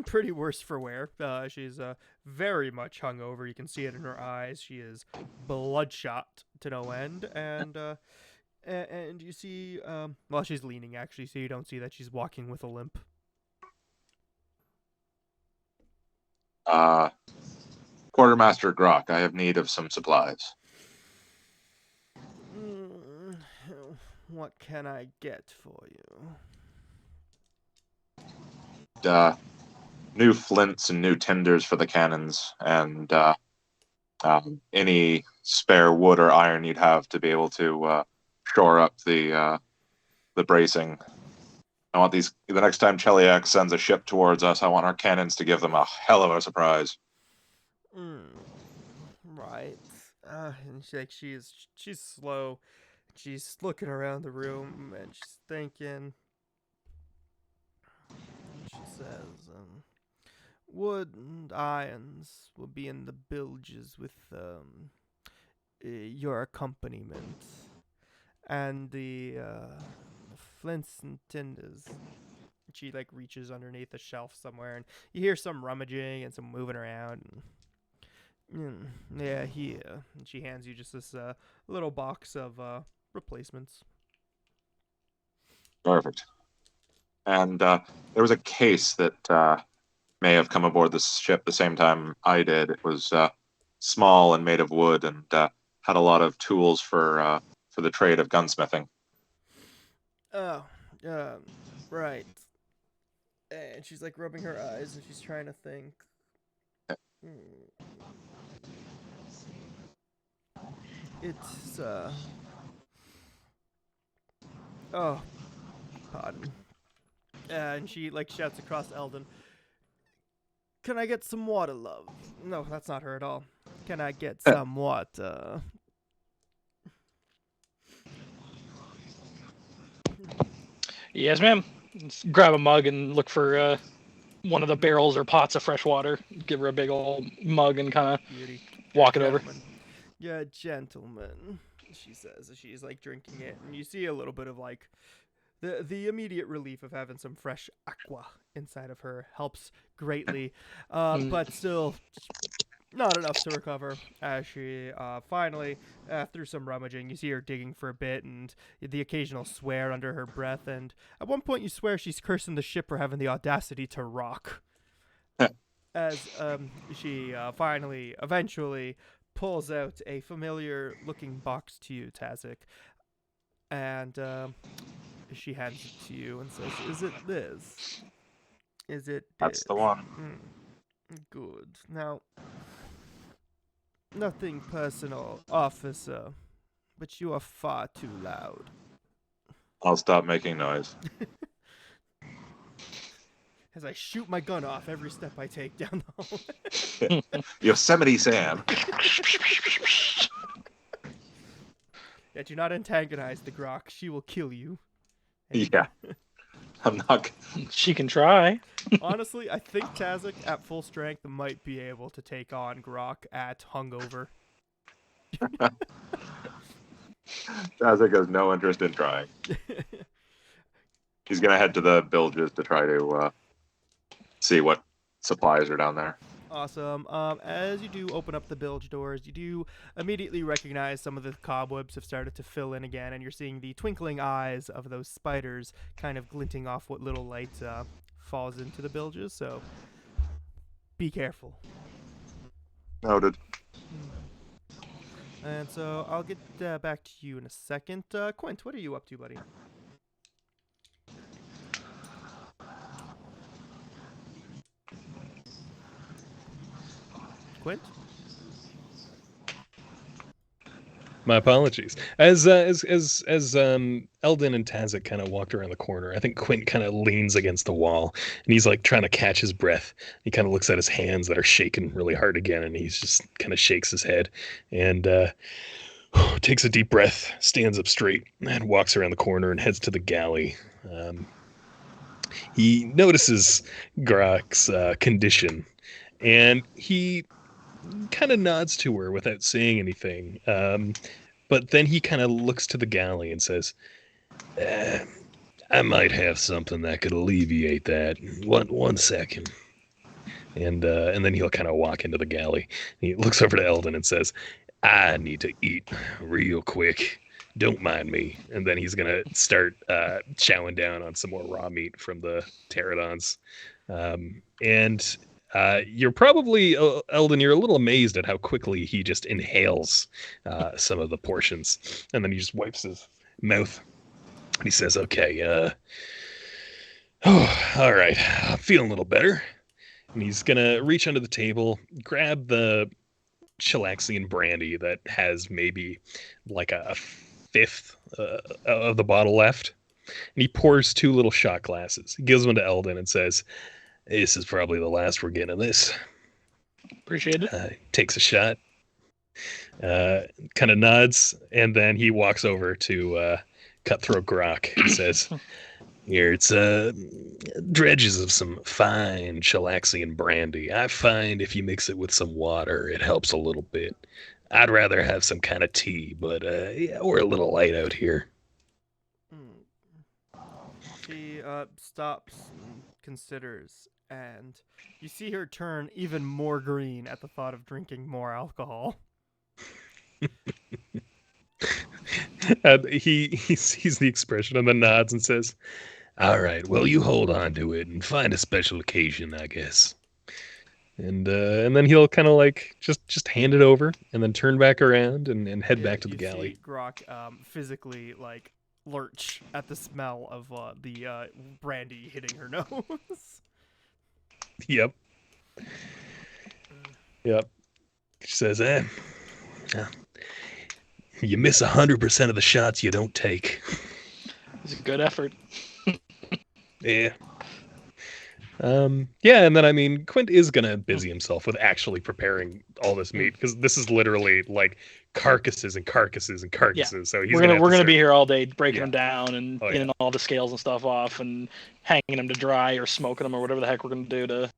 pretty worse for wear. She's very much hungover. You can see it in her eyes. She is bloodshot to no end, and you see, well, she's leaning actually, so you don't see that she's walking with a limp. Quartermaster Grok, I have need of some supplies. What can I get for you? New flints and new tenders for the cannons, and any spare wood or iron you'd have to be able to shore up the bracing. I want these. The next time Cheliac sends a ship towards us, I want our cannons to give them a hell of a surprise. Right. And she's slow. She's looking around the room and she's thinking. She says, wood and irons will be in the bilges with your accompaniment, and the flints and tinders. She like reaches underneath a shelf somewhere, and you hear some rummaging and some moving around. And, yeah, here. And she hands you just this little box of replacements. Perfect. And there was a case that may have come aboard the ship the same time I did. It was small and made of wood, and had a lot of tools for the trade of gunsmithing. Oh, right. And she's like rubbing her eyes and she's trying to think. It's oh, pardon. And she like shouts across Eldon. Can I get some water, love? No, that's not her at all. Can I get some water? Yes, ma'am. Just grab a mug and look for one of the barrels or pots of fresh water. Give her a big old mug and kind of Beauty. walk it over. Yeah, gentleman, she says as she's like drinking it, and you see a little bit of like the immediate relief of having some fresh aqua inside of her helps greatly, but still not enough to recover. As she finally, through some rummaging, you see her digging for a bit, and the occasional swear under her breath. And at one point, you swear she's cursing the ship for having the audacity to rock. As she finally, eventually, pulls out a familiar-looking box to you, Tazik, and she hands it to you and says, "Is it this? Is it That's this? the one." Good. Now, nothing personal, officer, but you are far too loud." I'll stop making noise. As I shoot my gun off every step I take down the hallway. Yosemite Sam. Yeah, do not antagonize the Grok. She will kill you. Yeah. I'm not. She can try. Honestly, I think Tazik at full strength might be able to take on Grok at hungover. Tazik has no interest in trying. He's gonna head to the bilges to try to see what supplies are down there. Awesome. As you do open up the bilge doors, you do immediately recognize some of the cobwebs have started to fill in again, and you're seeing the twinkling eyes of those spiders kind of glinting off what little light falls into the bilges, so be careful. Noted. And so I'll get back to you in a second. Quint, what are you up to, buddy? Quint? My apologies. As Eldon and Tazik kind of walked around the corner, I think Quint kind of leans against the wall, and he's like trying to catch his breath. He kind of looks at his hands that are shaking really hard again, and he's just kind of shakes his head and takes a deep breath, stands up straight, and walks around the corner and heads to the galley. He notices Grok's condition, and he kind of nods to her without saying anything. But then he kind of looks to the galley and says, I might have something that could alleviate that. One second. And then he'll kind of walk into the galley. He looks over to Eldon and says, I need to eat real quick. Don't mind me. And then he's going to start chowing down on some more raw meat from the pterodons. You're probably, Eldon, you're a little amazed at how quickly he just inhales some of the portions. And then he just wipes his mouth. And he says, okay, all right, I'm feeling a little better. And he's going to reach under the table, grab the Chilaxian brandy that has maybe like a fifth of the bottle left. And he pours 2 little shot glasses. He gives one to Eldon and says, this is probably the last we're getting of this. Appreciate it. Takes a shot, kind of nods, and then he walks over to Cutthroat Grok and says, here, it's dredges of some fine Chilaxian brandy. I find if you mix it with some water, it helps a little bit. I'd rather have some kind of tea, but yeah, we're a little light out here. She stops and considers, and you see her turn even more green at the thought of drinking more alcohol. He sees the expression and then nods and says, all right, well, you hold on to it and find a special occasion, I guess. and then he'll kind of like just hand it over, and then turn back around and head back to the you galley. see Grok physically like lurch at the smell of the brandy hitting her nose. Yep. Yep. She says, you miss 100% of the shots you don't take. It's a good effort. Yeah. Yeah, and then I mean, Quint is gonna busy himself with actually preparing all this meat, because this is literally like carcasses and carcasses and carcasses. So he's we're gonna start... be here all day breaking Yeah. them down and Oh, getting all the scales and stuff off and hanging them to dry or smoking them or whatever the heck we're gonna do to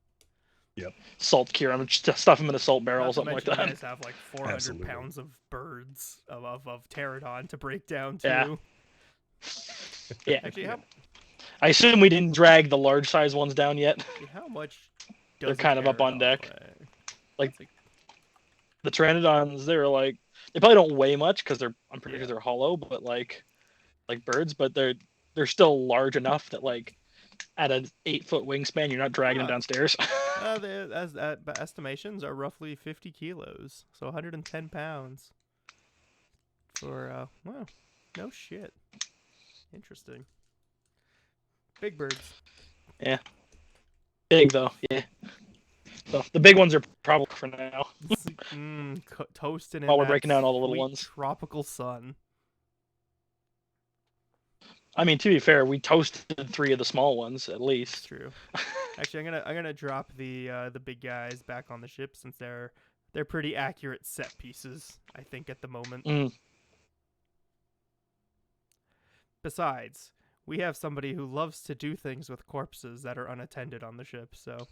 salt cure them, just stuff them in a salt barrel or something like that. You guys have like 400 Absolutely. pounds of birds of pterodon to break down too. Yeah. Yeah. Actually, I assume we didn't drag the large size ones down yet. how much? They're kind of up on deck. Like the pteranodons, they probably don't weigh much because I'm pretty sure they're hollow, but like birds, but they're still large enough that like at an 8-foot wingspan, you're not dragging them downstairs. The estimations are roughly 50 kilos, so 110 pounds. For wow, no shit. Interesting. Big birds. Yeah. Big though, yeah. So the big ones are probably for now. Toasting while we're breaking down all the little ones. Tropical sun. I mean, to be fair, we toasted 3 of the small ones at least. That's true. Actually, I'm gonna drop the big guys back on the ship since they're pretty accurate set pieces, I think, at the moment. Besides, we have somebody who loves to do things with corpses that are unattended on the ship, so.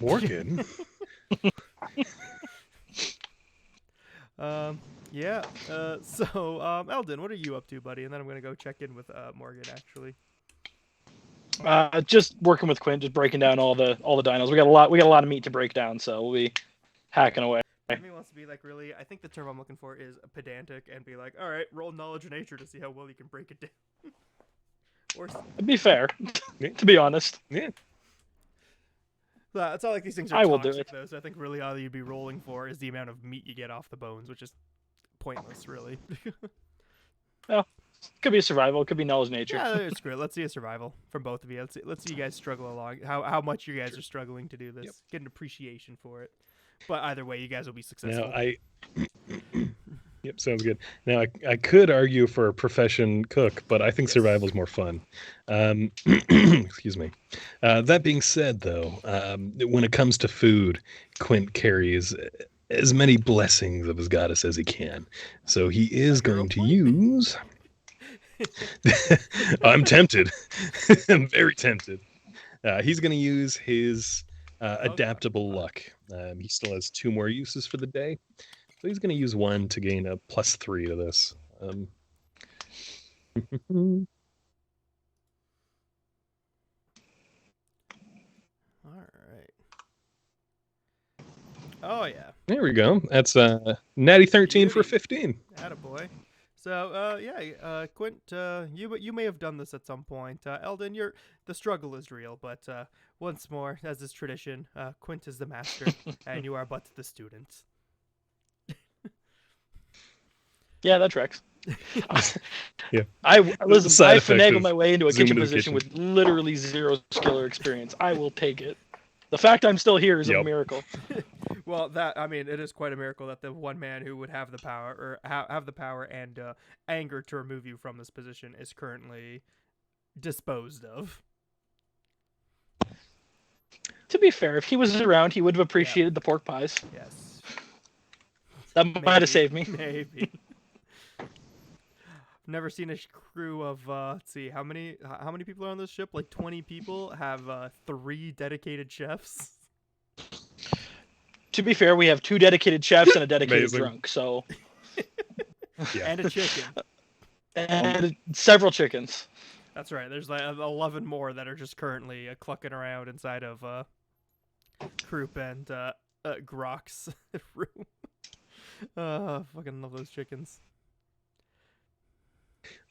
Morgan. Yeah. So, Eldon, what are you up to, buddy? And then I'm gonna go check in with Morgan, actually. Just working with Quinn, just breaking down all the dinos. We got a lot of meat to break down, so we'll be hacking away. He wants to be like really. I think the term I'm looking for is pedantic, and be like, all right, roll knowledge of nature to see how well you can break it down. Or to be fair, to be honest. Yeah. It's not like these things are I will toxic, do it. though, so I think really all you'd be rolling for is the amount of meat you get off the bones, which is pointless, really. Well, could be a survival, could be knowledge nature. Yeah, screw it. Let's see a survival from both of you. Let's see you guys struggle along. How much you guys are struggling to do this. Yep. Get an appreciation for it. But either way, you guys will be successful. Now Yep, sounds good. Now I could argue for a profession cook, but I think survival's more fun. Excuse me. That being said, though, when it comes to food, Quint carries as many blessings of his goddess as he can. So he is going to use. I'm tempted. I'm very tempted. He's going to use his adaptable luck. He still has 2 more uses for the day. So he's going to use 1 to gain a +3 to this. All right. Oh, yeah. There we go. That's natty 13 for 15. Attaboy. So, Quint, you may have done this at some point. Eldon, the struggle is real, but once more, as is tradition, Quint is the master, and you are but the student. Yeah, that tracks. Yeah. I finagled my way into a kitchen the position kitchen. with literally 0 skill or experience. I will take it. The fact I'm still here is a miracle. Well, it is quite a miracle that the one man who would have the power, or have the power and anger to remove you from this position, is currently disposed of. To be fair, if he was around, he would have appreciated the pork pies. Yes. That might have saved me. Maybe. Never seen a crew of let's see, how many people are on this ship? Like 20 people have 3 dedicated chefs. To be fair, we have 2 dedicated chefs and a dedicated Amazing. drunk, so And a chicken. and several chickens. That's right. There's like 11 more that are just currently clucking around inside of Croup and Grok's room. Fucking love those chickens.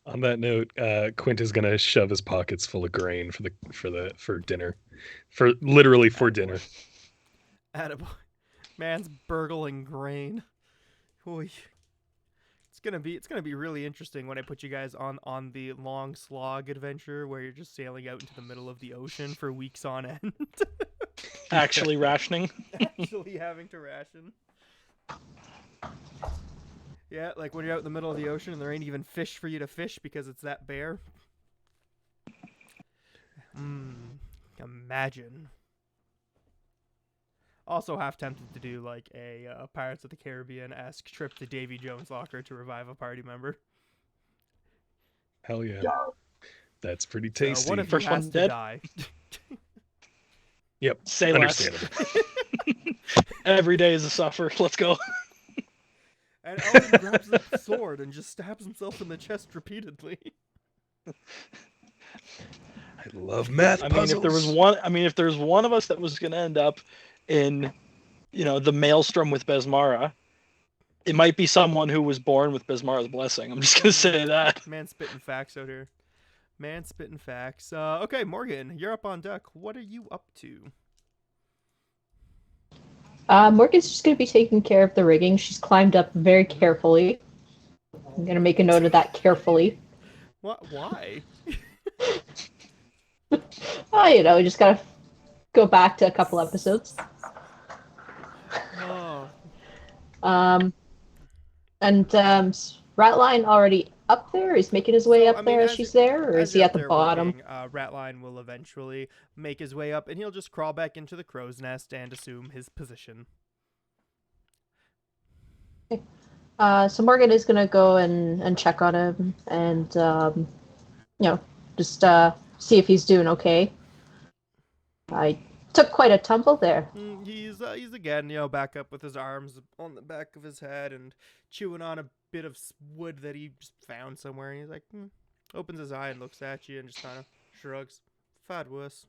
On that note, Quint is gonna shove his pockets full of grain for dinner, for literally for dinner. Attaboy. Man's burgling grain. Oy. It's gonna be really interesting when I put you guys on the long slog adventure where you're just sailing out into the middle of the ocean for weeks on end. Actually rationing. Actually having to ration. Yeah, like when you're out in the middle of the ocean and there ain't even fish for you to fish because it's that bare. Imagine. Also half tempted to do like a Pirates of the Caribbean-esque trip to Davy Jones' locker to revive a party member. Hell yeah. That's pretty So tasty. one of you First one has to dead? die. Yep. Say less. Understandable. Every day is a suffer. Let's go. And Eldon grabs the sword and just stabs himself in the chest repeatedly. I love math I mean, puzzles. if there's one of us that was gonna end up in, the maelstrom with Besmara, it might be someone who was born with Besmara's blessing. I'm just gonna say that. Man spitting facts out here. Man spitting facts. Okay, Morgan, you're up on deck. What are you up to? Morgan's just going to be taking care of the rigging. She's climbed up very carefully. I'm going to make a note of that carefully. What? Why? We just got to go back to a couple episodes. Oh. Ratline already up there? He's making his way up there as she's there? Or is he at the bottom? Ratline will eventually make his way up, and he'll just crawl back into the crow's nest and assume his position. So Morgan is going to go and check on him and, just see if he's doing okay. I took quite a tumble there. He's again, back up with his arms on the back of his head and chewing on a bit of wood that he just found somewhere. And he's like, opens his eye and looks at you and just kind of shrugs. Fad wuss.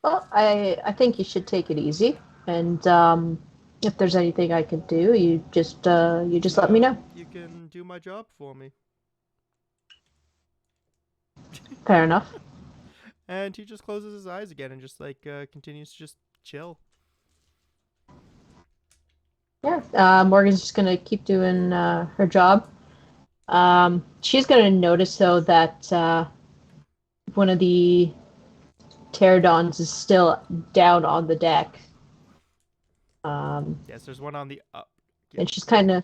Well, I think you should take it easy, and if there's anything I can do, you just let me know. You can do my job for me. Fair enough. And he just closes his eyes again and just continues to just chill. Yeah, Morgan's just gonna keep doing her job. She's gonna notice though that one of the pterodons is still down on the deck. Yes, there's one on the up. And she's kind of,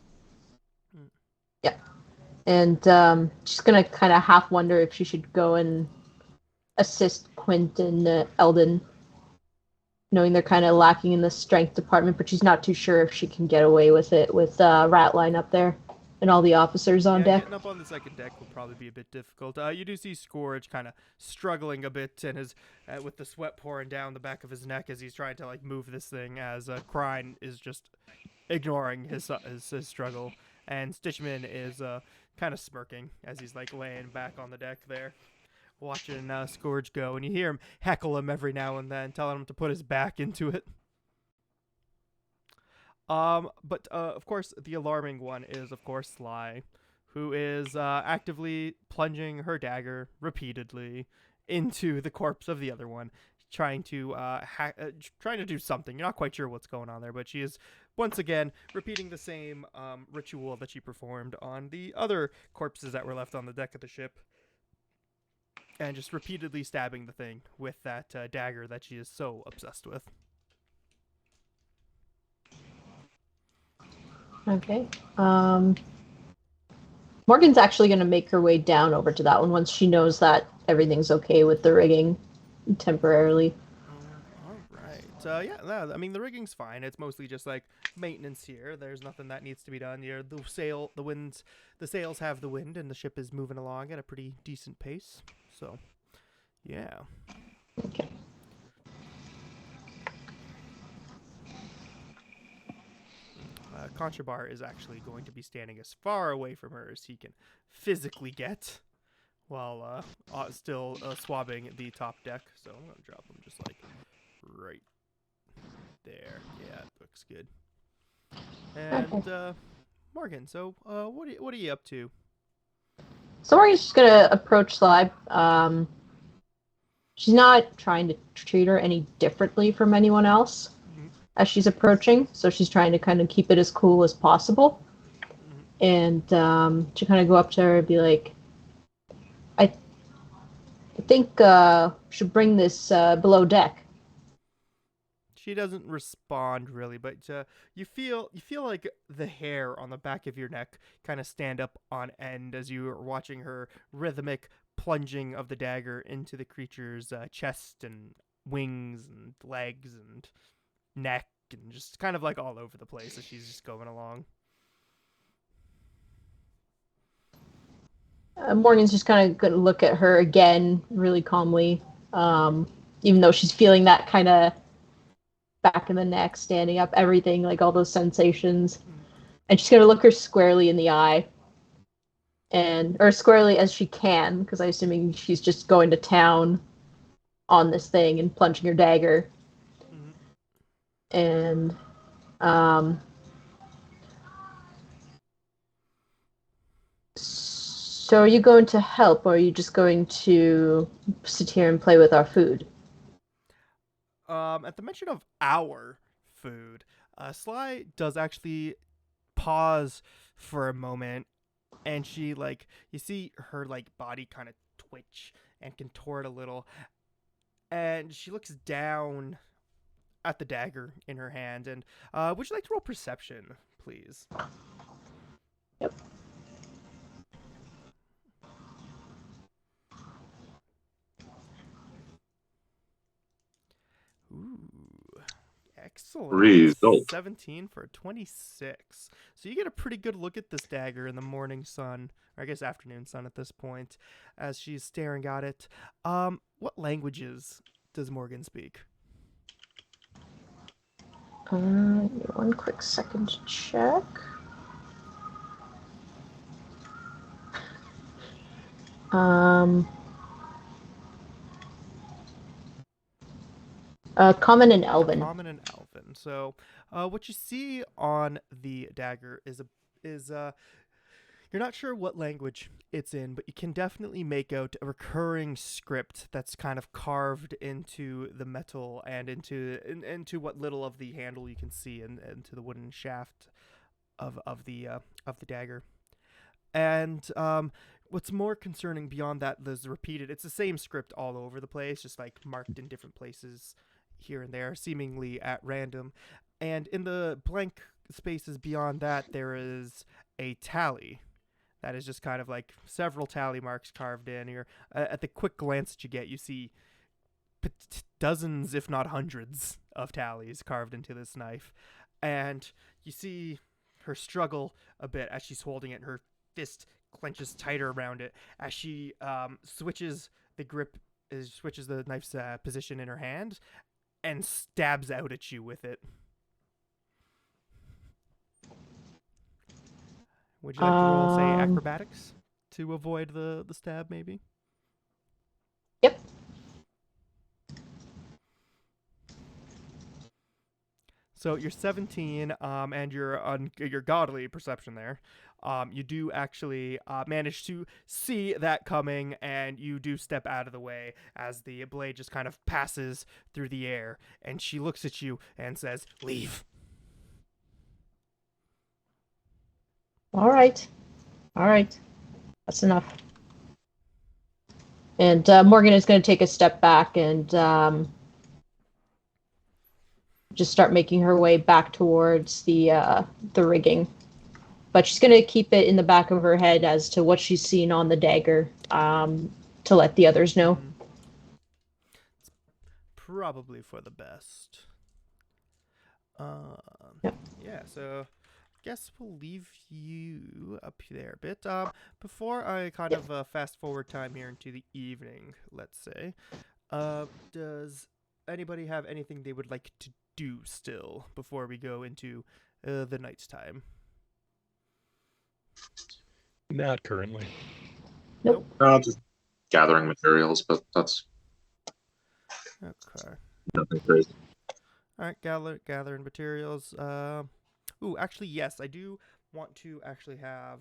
and she's gonna kind of half wonder if she should go and assist Quint and Eldon, knowing they're kind of lacking in the strength department, but she's not too sure if she can get away with it with Ratline up there and all the officers on deck. Getting up on the second deck will probably be a bit difficult. You do see Scourge kind of struggling a bit and his with the sweat pouring down the back of his neck as he's trying to move this thing, as Crine is just ignoring his struggle, and Stitchman is kind of smirking as he's laying back on the deck there, watching Scourge go, and you hear him heckle him every now and then, telling him to put his back into it. But of course, the alarming one is, of course, Sly, who is actively plunging her dagger repeatedly into the corpse of the other one, trying to do something. You're not quite sure what's going on there, but she is once again repeating the same ritual that she performed on the other corpses that were left on the deck of the ship, and just repeatedly stabbing the thing with that dagger that she is so obsessed with. Okay. Morgan's actually going to make her way down over to that one once she knows that everything's okay with the rigging temporarily. All right. Yeah, I mean, the rigging's fine. It's mostly just maintenance here. There's nothing that needs to be done here. The sails have the wind, and the ship is moving along at a pretty decent pace. So, yeah. Okay. Contrabar is actually going to be standing as far away from her as he can physically get, while still swabbing the top deck. So I'm gonna drop him just right there. Yeah, it looks good. And Morgan, so what are you up to? So Morgan's just gonna approach Sly. She's not trying to treat her any differently from anyone else Mhm. as she's approaching, so she's trying to kind of keep it as cool as possible. Mhm. And to kind of go up to her and be like, I think we should bring this below deck. She doesn't respond really, but you feel like the hair on the back of your neck kind of stand up on end as you are watching her rhythmic plunging of the dagger into the creature's chest and wings and legs and neck and just kind of like all over the place as she's just going along. Morgan's just kind of going to look at her again really calmly, even though she's feeling that kind of back in the neck, standing up, everything, like all those sensations. Mm. And she's going to look her squarely in the eye, or squarely as she can, because I'm assuming she's just going to town on this thing and plunging her dagger. Mhm. And um, so are you going to help, or are you just going to sit here and play with our food? At the mention of our food, Sly does actually pause for a moment, and she like you see her like body kind of twitch and contort a little, and she looks down at the dagger in her hand. And would you like to roll perception, please? Yep. Ooh, excellent. Result. 17 for 26. So you get a pretty good look at this dagger in the morning sun, or I guess afternoon sun at this point, as she's staring at it. What languages does Morgan speak? Give me one quick second to check. Um, Common and Elven. Common and Elven. So, what you see on the dagger is you're not sure what language it's in, but you can definitely make out a recurring script that's kind of carved into the metal and into what little of the handle you can see, and into the wooden shaft of the dagger. And what's more concerning beyond that is repeated. It's the same script all over the place, just like marked in different places here and there, seemingly at random. And in the blank spaces beyond that, there is a tally. That is just kind of like several tally marks carved in here. At the quick glance that you get, you see dozens, if not hundreds, of tallies carved into this knife. And you see her struggle a bit as she's holding it. Her fist clenches tighter around it as she switches the grip, switches the knife's position in her hand, and stabs out at you with it. Would you like to roll, say, acrobatics to avoid the stab, maybe? Yep. So you're 17, and your godly perception there. You do actually manage to see that coming, and you do step out of the way as the blade just kind of passes through the air. And she looks at you and says, "Leave." All right. That's enough. And Morgan is going to take a step back and just start making her way back towards the rigging. But she's going to keep it in the back of her head as to what she's seen on the dagger, to let the others know. It's probably for the best. Yep. Yeah, so guess we'll leave you up there a bit. Before I kind of fast forward time here into the evening, let's say, does anybody have anything they would like to do still before we go into the night's time? Not currently. Nope. Just gathering materials, but that's Okay. nothing crazy. All right, gathering materials. Ooh, actually, yes, I do want to actually have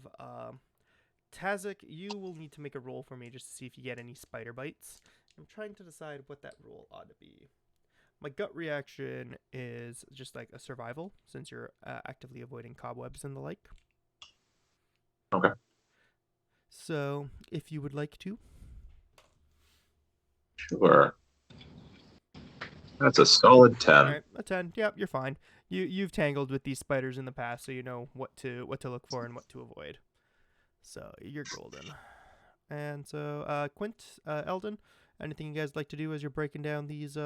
Tazik, you will need to make a roll for me just to see if you get any spider bites. I'm trying to decide what that roll ought to be. My gut reaction is just like a survival, since you're actively avoiding cobwebs and the like. Okay. So, if you would like to. Sure. That's a solid 10. All right, a 10. Yep, you're fine. You've tangled with these spiders in the past, so you know what to look for and what to avoid. So you're golden. And so, Quint, Eldon, anything you guys like to do as you're breaking down these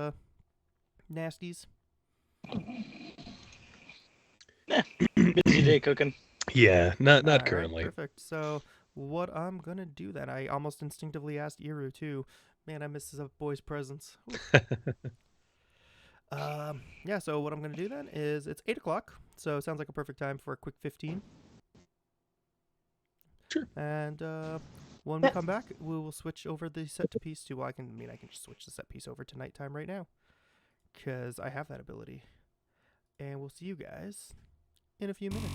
nasties? Busy day cooking. Yeah, not All right, currently. perfect. So what I'm gonna do then? I almost instinctively asked Iru too. Man, I miss his boy's presence. Yeah. So what I'm gonna do then is it's 8 o'clock. So it sounds like a perfect time for a quick 15. Sure. And when we come back, we will switch over the set to piece to. Well, I can just switch the set piece over to nighttime right now, because I have that ability. And we'll see you guys in a few minutes.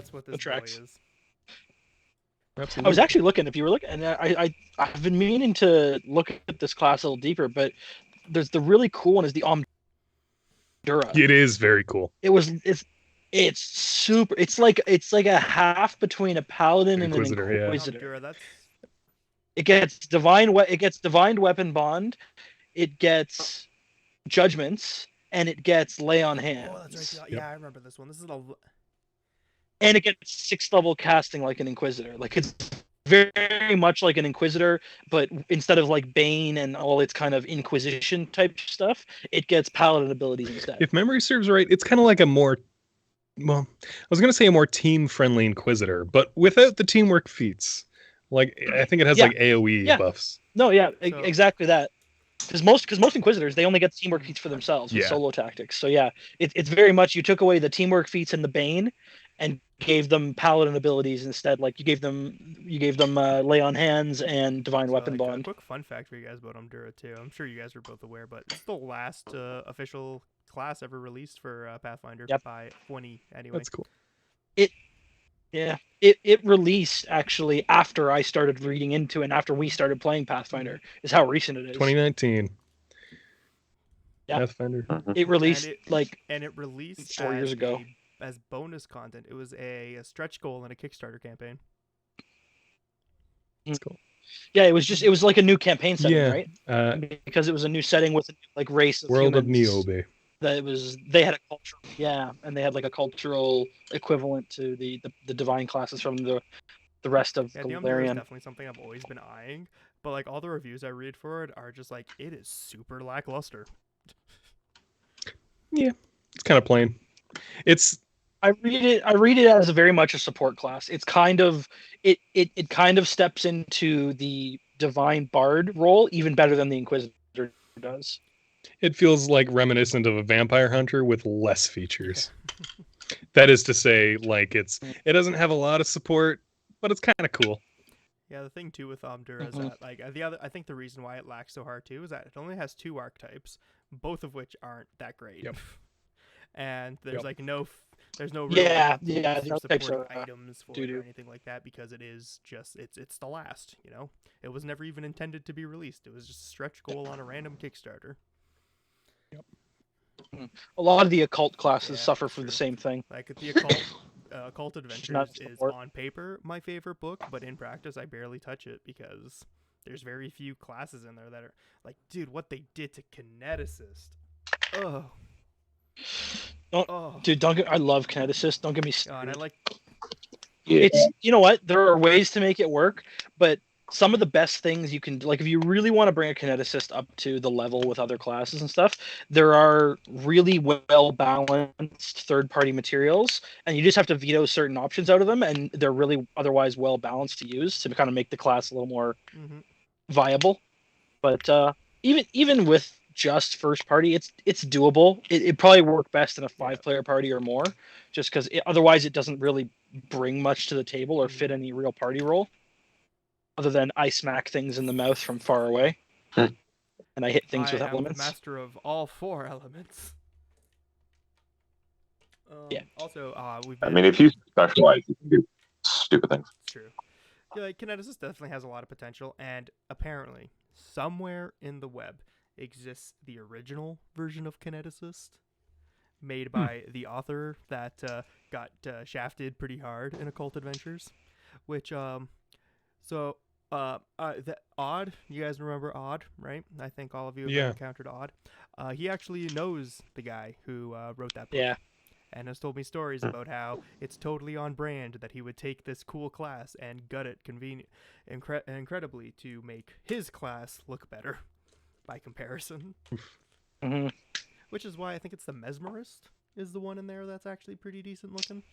That's what this boy tracks. is. Absolutely. I was actually looking. If you were looking, and I've been meaning to look at this class a little deeper, but there's the really cool one is the Omdura. It is very cool. It's super. It's like a half between a paladin and an Inquisitor, yeah. inquisitor. Omdura, that's It gets divine weapon bond. It gets judgments, and it gets lay on hands. oh, that's right. Yeah, I remember this one. This is And it gets 6th level casting like an inquisitor. Like it's very much like an inquisitor, but instead of like Bane and all its kind of inquisition type stuff, it gets paladin abilities instead. If memory serves right, it's kind of like a more, well, I was going to say a more team-friendly Inquisitor, but without the teamwork feats. Like, I think it has Yeah. like AoE Yeah. buffs. No, yeah, So- exactly that. Because most Inquisitors, they only get teamwork feats for themselves with Yeah. solo tactics. So yeah, it's very much you took away the teamwork feats and the Bane, and gave them paladin abilities instead. Like you gave them lay on hands and divine weapon A bond. quick fun fact for you guys about Omdura too. I'm sure you guys are both aware, but it's the last official class ever released for Pathfinder Yep. by 20 anyway. That's cool. Yeah, it released actually after I started reading into it and after we started playing Pathfinder is how recent it is. 2019. Yeah. Pathfinder. Mhm. It released And it released 4 years as ago. as bonus content. It was a stretch goal in a Kickstarter campaign. That's cool. Yeah, it was like a new campaign setting, Yeah. right? Because it was a new setting with a new, like race of World of humans. Niobe. They had a cultural, and they had like a cultural equivalent to the divine classes from the rest of Yeah, the Omdura is Galarian. definitely something I've always been eyeing, but like all the reviews I read for it are just like it is super lackluster. It's kind of plain. It's I read it as very much a support class. It's kind of it kind of steps into the divine bard role even better than the Inquisitor does. It feels like reminiscent of a vampire hunter with less features. That is to say, like it doesn't have a lot of support, but it's kind of cool. Yeah, the thing too with Omdura is Mhm. that like I think the reason why it lacks so hard too is that it only has 2 archetypes, both of which aren't that great. Yep. And there's Yep. like there's no real Yeah, depth yeah, or the archetypes supporting are, items for it doo-doo. or anything like that because it is just it's the last, you know. It was never even intended to be released. It was just a stretch goal on a random Kickstarter. A lot of the occult classes Yeah, suffer that's from the true. same thing. Like the Occult not Adventures is support. on paper my favorite book, but in practice I barely touch it because there's very few classes in there that are like, dude, what they did to Kineticist. Oh. Don't- Oh. Dude, I love Kineticist. Don't get me Oh, and I started. like Yeah. It's you know what? There are ways to make it work, but some of the best things you can like if you really want to bring a Kineticist up to the level with other classes and stuff, there are really well balanced third party materials, and you just have to veto certain options out of them, and they're really otherwise well balanced to use to kind of make the class a little more mhm. viable. But even with just first party, it's doable. It probably work best in a 5-player party or more, just because otherwise it doesn't really bring much to the table or fit any real party role, other than I smack things in the mouth from far away, Hmm. and I hit things with I am the elements. master of all 4 elements. Yeah. Also, we've I been mean, if you specialize, you can do stupid things. It's true. Yeah, like Kineticist definitely has a lot of potential, and apparently, somewhere in the web exists the original version of Kineticist, made by the author that got shafted pretty hard in Occult Adventures. Which, the Odd, you guys remember Odd, right? I think all of you have Yeah. encountered Odd. He actually knows the guy who wrote that book. Yeah. And has told me stories about how it's totally on brand that he would take this cool class and gut it incredibly to make his class look better by comparison. hmm Which is why I think it's the Mesmerist is the one in there that's actually pretty decent looking.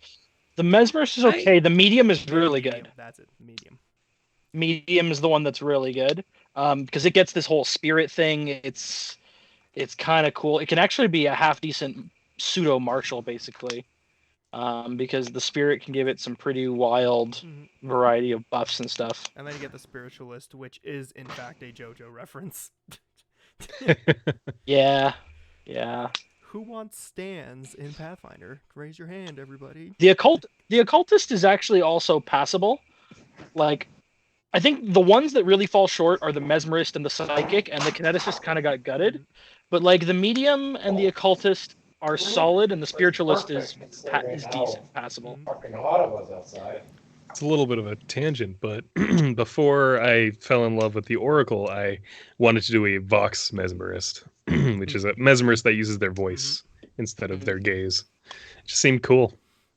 The Mesmerist is okay. The medium is really Medium, good. That's it, medium. Medium is the one that's really good, because it gets this whole spirit thing. It's kind of cool. It can actually be a half decent pseudo martial basically, because the spirit can give it some pretty wild Mhm. variety of buffs and stuff. And then you get the Spiritualist, which is in fact a JoJo reference. Yeah. Who wants stands in Pathfinder? Raise your hand, everybody. The occultist is actually also passable. Like, I think the ones that really fall short are the mesmerist and the psychic, and the kineticist kind of got gutted. But like the medium and the occultist are solid, and the spiritualist is decent, passable. It's a little bit of a tangent, but before I fell in love with the Oracle, I wanted to do a Vox Mesmerist, which is a mesmerist that uses their voice instead of their gaze. It just seemed cool.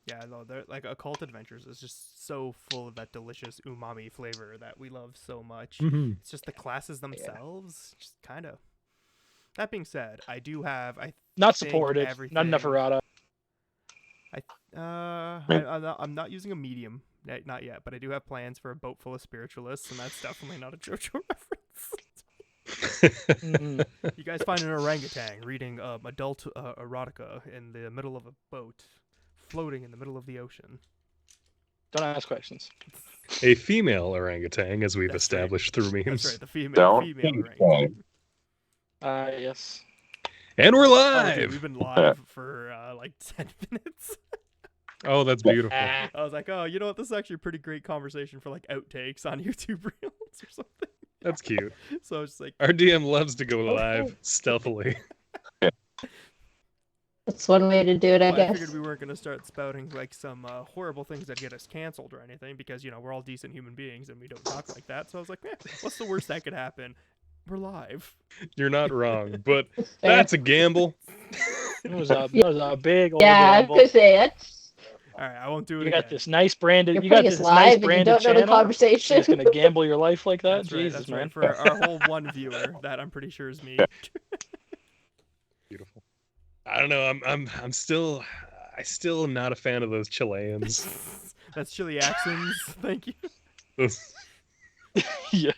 Yeah, though, they're like Occult Adventures is just so full of that delicious umami flavor that we love so much. It's just the classes themselves, just kind of. That being said, I do have Not think supported. everything- Not enough errata. I'm not using a medium, not yet, but I do have plans for a boat full of spiritualists, and that's definitely not a JoJo reference. You guys find an orangutan reading adult erotica in the middle of a boat, floating in the middle of the ocean. Don't ask questions. A female orangutan, as we've That's established through memes. That's right, the female Don't orangutan. Yes. And we're Oh, live! dude, we've been live for like 10 minutes. Oh, that's beautiful. I was like, oh, you know what? This is actually a pretty great conversation for like outtakes on YouTube Reels or something. That's cute. So I was just like, Our DM loves to go live stealthily. That's one way to do it, I well, I guess. figured we weren't going to start spouting like some horrible things that get us canceled or anything because, you know, we're all decent human beings and we don't talk like that. So I was like, what's the worst that could happen? We're live. You're not wrong, but Fair. that's a gamble. It was a big old Yeah, I was gamble. gonna say it. All right, I won't do it You again. got this nice branded. You're You got putting this us nice live and you branded don't know the channel. You're conversation. just gonna gamble your life like that? That's right, Jesus, that's man. right. For our whole one viewer that I'm pretty sure is me. Beautiful. I don't know. I'm still am not a fan of those Chileans. That's Chili Accents. Thank you. Those- Yeah,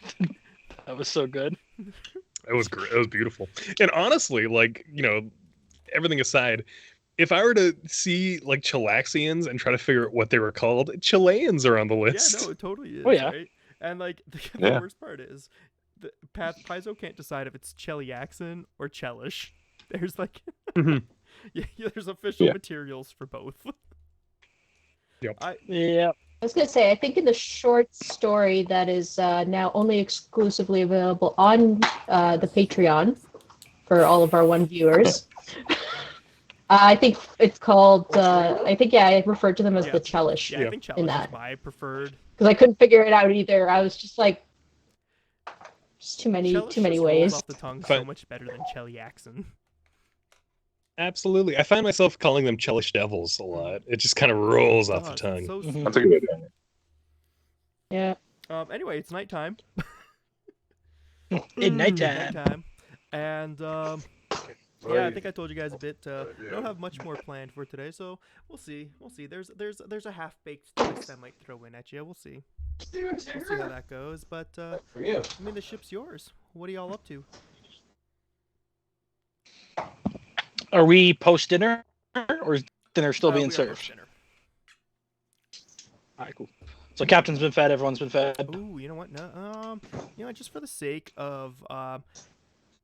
that was so good. It was great. It was beautiful. And honestly, like, you know, everything aside, if I were to see like Chilaxians and try to figure out what they were called, Chileans are on the list. Yeah, no, it totally is. Oh, yeah. Right? And like the Yeah. worst part is, Paizo can't decide if it's Cheliaxin or Chelish. There's like, Mhm. yeah, there's official Yeah. materials for both. Yeah. I was gonna say, I think in the short story that is now only exclusively available on the Patreon for all of our one viewers. I think it's called. I referred to them as Yeah. the Chelish Yeah, I think Chelish in is that my preferred. because I couldn't figure it out either. I was just like, just too many Chelish too many just rolls ways. off the tongue so But- much better than Cheliaxin. Absolutely. I find myself calling them Chelish Devils a lot. It just kind of rolls off the Does, tongue. it's so Mhm. sweet. That's a good idea. Yeah. Anyway, it's nighttime. In nighttime. Nighttime. And yeah, I think I told you guys a bit. We don't have much more planned for today, so we'll see. We'll see. There's a half-baked twist I might throw in at you. We'll see. We'll see how that goes. But I mean, the ship's yours. What are y'all up to? Are we post dinner, or is dinner still being We are served? post-dinner. All right, cool. So captain's been fed. Everyone's been fed. Ooh, you know what? No, you know what? Just for the sake of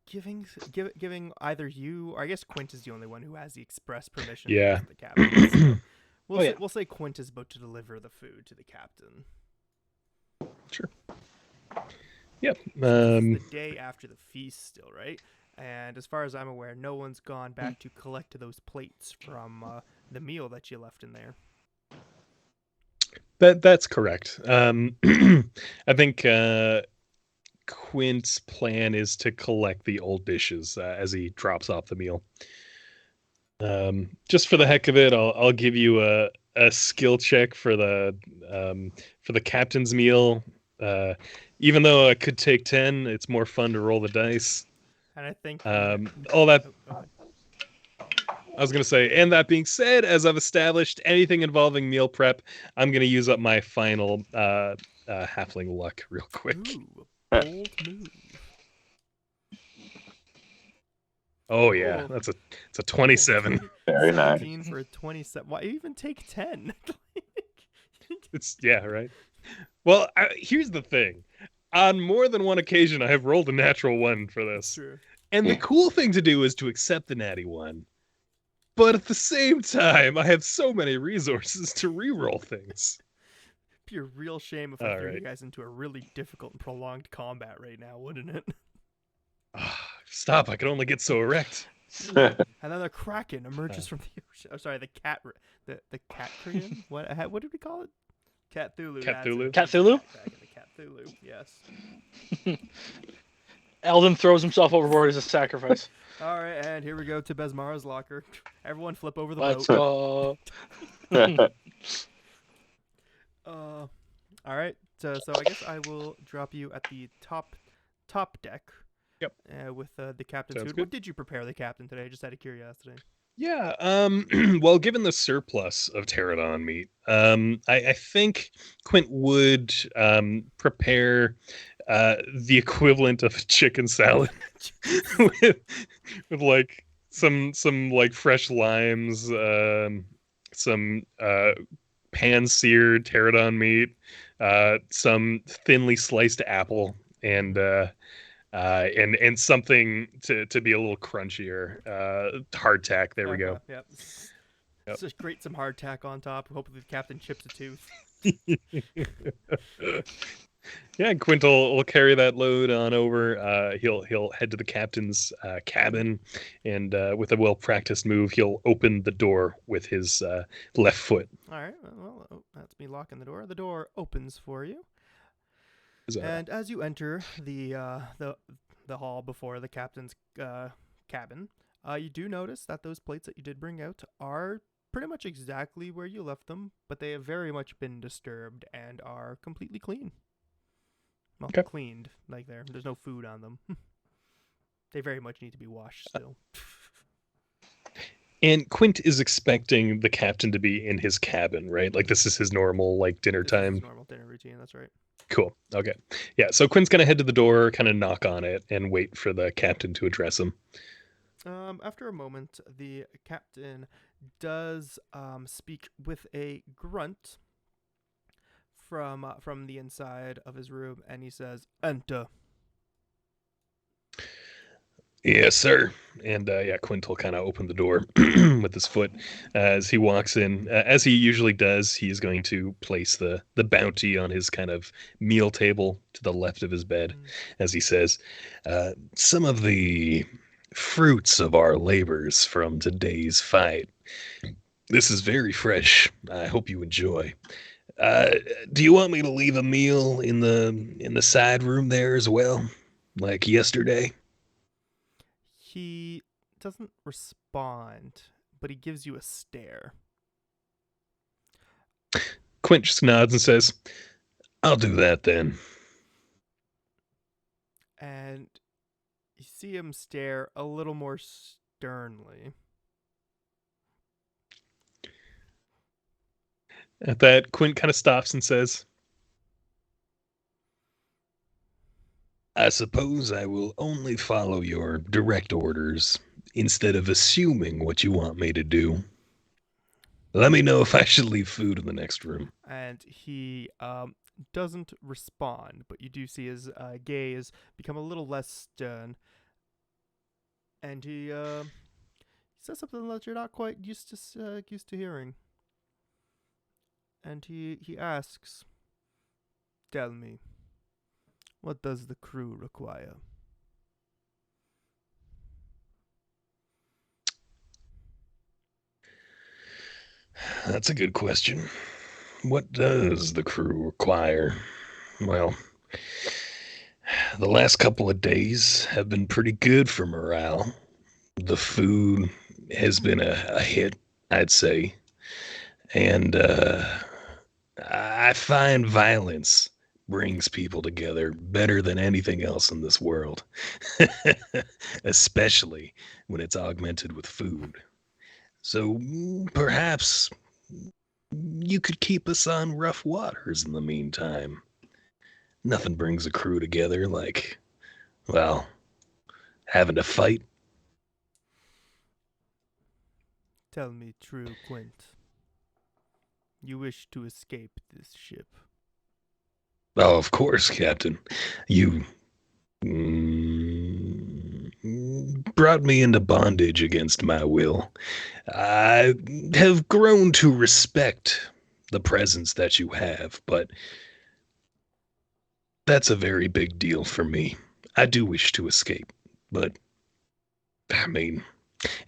giving either you, or I guess Quint is the only one who has the express permission. to Yeah. visit the captain. So we'll Oh, say, yeah. we'll say Quint is about to deliver the food to the captain. Yep. This is the day after the feast, still, right? And as far as I'm aware, no one's gone back to collect those plates from the meal that you left in there. That's correct. I think Quint's plan is to collect the old dishes as he drops off the meal. Just for the heck of it, I'll give you a skill check for the captain's meal. Even though I could take 10, it's more fun to roll the dice. And I think All that oh, go ahead. I was going to say, and that being said, as I've established, anything involving meal prep, I'm going to use up my final halfling luck real quick. Ooh, a bold move. Oh yeah, Cool. it's a 27. Very nice. 17 for a 27. Why even take 10? It's right. Well, here's the thing. On more than one occasion, I have rolled a natural one for this. True. And the cool thing to do is to accept the natty one But at the same time, I have so many resources to re-roll things. Be a real shame if I All threw you right. guys into a really difficult and prolonged combat right now, wouldn't it? Stop! I can only get so erect. And then the kraken emerges from the ocean. Oh, sorry, the cat kraken. What did we call it? Cat Thulu. Cat that's it. Thulu? Cat The Thulu? kraken, the cat Thulu. Yes. Eldon throws himself overboard as a sacrifice. All right, and here we go to Besmara's locker. Everyone, flip over the Let's boat. go. All right. So I guess I will drop you at the top deck. Yep. With the captain's Sounds food. good. What did you prepare the captain today? Just out of curiosity. Yeah. Well, given the surplus of pterodon meat, I think Quint would prepare the equivalent of a chicken salad with like some like fresh limes, some pan-seared pterodon meat, some thinly sliced apple, and something to be a little crunchier. Hardtack. There we go. Yep. Yep. Just grate some hardtack on top. Hopefully the captain chips a tooth. Yeah, Quint will carry that load on over. He'll head to the captain's cabin, and with a well-practiced move, he'll open the door with his left foot. All right. Well, that's me locking the door. The door opens for you. And as you enter the hall before the captain's cabin, you do notice that those plates that you did bring out are pretty much exactly where you left them, but they have very much been disturbed and are completely clean. Well, Okay. cleaned, like there's no food on them. They very much need to be washed still. And Quint is expecting the captain to be in his cabin, right? Like this is his normal like dinner This is time. his normal dinner routine, that's right. Cool. Okay. Yeah. So Quint's gonna head to the door, kind of knock on it, and wait for the captain to address him. After a moment, the captain does speak with a grunt from the inside of his room, and he says, "Enter." Yes, sir. And yeah, Quint will kind of open the door with his foot as he walks in. As he usually does, he's going to place the bounty on his kind of meal table to the left of his bed, as he says, some of the fruits of our labors from today's fight. This is very fresh. I hope you enjoy. Do you want me to leave a meal in the side room there as well, like yesterday? He doesn't respond, but he gives you a stare. Quint just nods and says, "I'll do that then." And you see him stare a little more sternly. At that, Quint kind of stops and says, "I suppose I will only follow your direct orders instead of assuming what you want me to do. Let me know if I should leave food in the next room." And he doesn't respond, but you do see his gaze become a little less stern. And he says something that you're not quite used to hearing. And he asks, "Tell me, what does the crew require?" That's a good question. What does the crew require? Well, the last couple of days have been pretty good for morale. The food has been a hit, I'd say. And I find violence brings people together better than anything else in this world, especially when it's augmented with food. So perhaps you could keep us on rough waters in the meantime. Nothing brings a crew together like, well, having to fight. Tell me true, Quint. You wish to escape this ship. Oh, of course, Captain. You brought me into bondage against my will. I have grown to respect the presence that you have, but that's a very big deal for me. I do wish to escape, but I mean,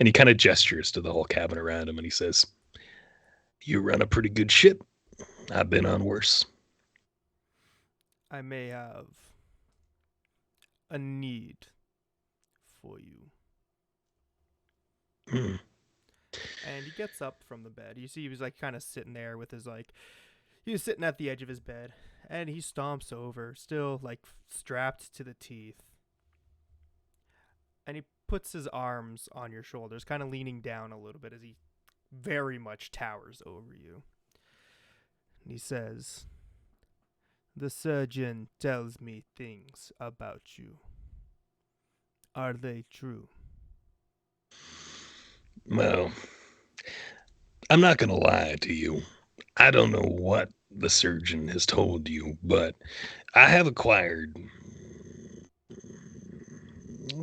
and he kind of gestures to the whole cabin around him and he says, "You run a pretty good ship. I've been on worse." I may have a need for you. Hmm. And he gets up from the bed. You see, he was like kind of sitting there with his he was sitting at the edge of his bed, and he stomps over, still like strapped to the teeth. And he puts his arms on your shoulders, kind of leaning down a little bit as he very much towers over you. And he says, "The surgeon tells me things about you. Are they true?" Well, I'm not going to lie to you. I don't know what the surgeon has told you, but I have acquired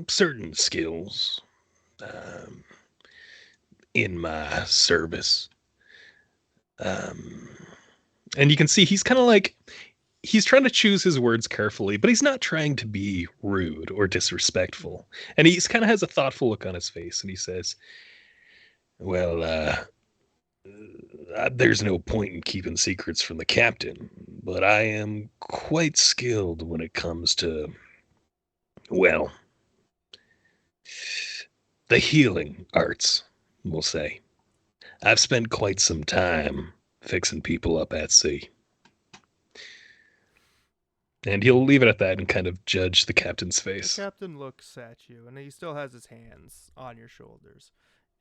certain skills um, in my service. Um, and you can see he's kind of like, he's trying to choose his words carefully, but he's not trying to be rude or disrespectful. And he's kind of has a thoughtful look on his face, and he says, "Well, there's no point in keeping secrets from the captain, but I am quite skilled when it comes to, well, the healing arts, we'll say. I've spent quite some time fixing people up at sea." And he'll leave it at that and kind of judge the captain's The face. captain looks at you, and he still has his hands on your shoulders.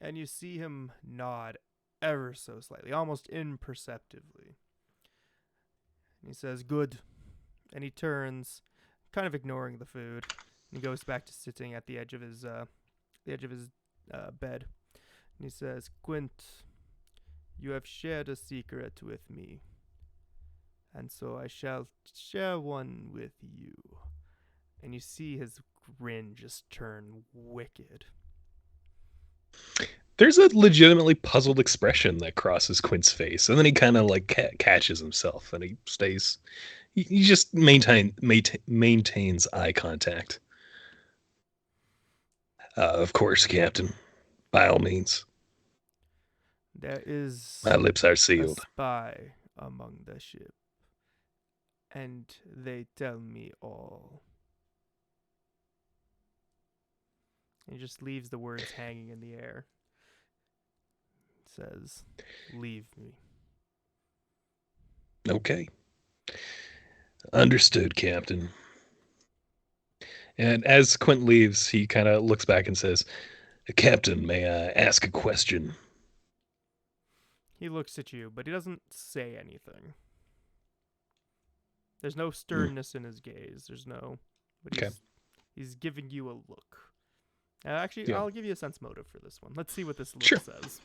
And you see him nod ever so slightly, almost imperceptibly. And he says, "Good." And he turns, kind of ignoring the food, and he goes back to sitting at the edge of his bed. And he says, "Quint, you have shared a secret with me, and so I shall share one with you." And you see his grin just turn wicked. There's a legitimately puzzled expression that crosses Quint's face, and then he kind of like catches himself, and he stays. He just maintains eye contact. Of course, Captain. By all means. There is My lips are a sealed. spy among the ship, and they tell me all. He just leaves the words hanging in the air. Says, "Leave me." Okay. Understood, Captain. And as Quint leaves, he kind of looks back and says, "Captain, may I ask a question?" He looks at you, but he doesn't say anything. There's no sternness in his gaze. There's no. But Okay. he's giving you a look. Actually, Yeah. I'll give you a sense motive for this one. Let's see what this look Sure. says.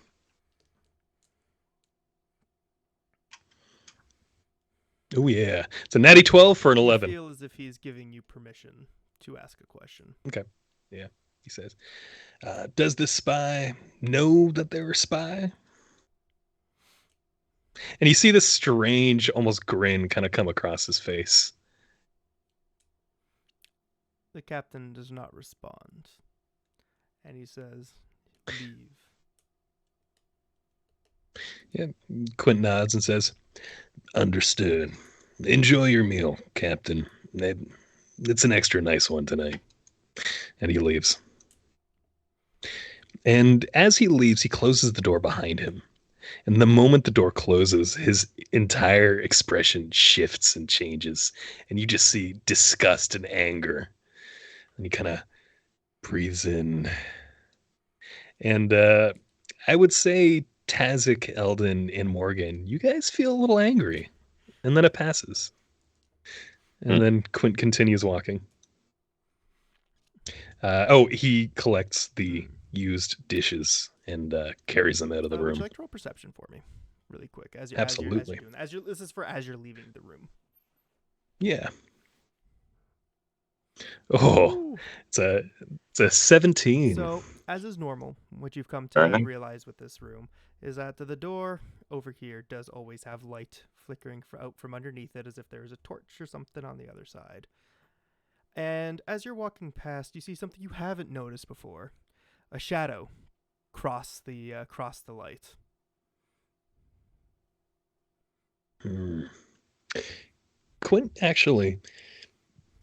Oh, yeah. It's a natty 12 for an You 11. feel as if he's giving you permission to ask a question. He says, "Does the spy know that they're a spy?" And you see this strange, almost grin kind of come across his face. The captain does not respond. And he says, "Leave." Yeah. Quint nods and says, "Understood. Enjoy your meal, Captain. It's an extra nice one tonight." And he leaves. And as he leaves, he closes the door behind him. And the moment the door closes, his entire expression shifts and changes. And you just see disgust and anger. And he kind of breathes in. And I would say Tazik, Eldon, and Morgan, you guys feel a little angry. And then it passes. And then Quint continues walking. He collects the used dishes and carries them out of the Would room. you like to roll perception for me, really quick? Absolutely. This is for as you're leaving the room. Yeah. Oh, Ooh. it's a 17. So, as is normal, what you've come to Alright. realize with this room is that the door over here does always have light flickering out from underneath it as if there is a torch or something on the other side. And as you're walking past, you see something you haven't noticed before. A shadow cross the light. Hmm. Quint actually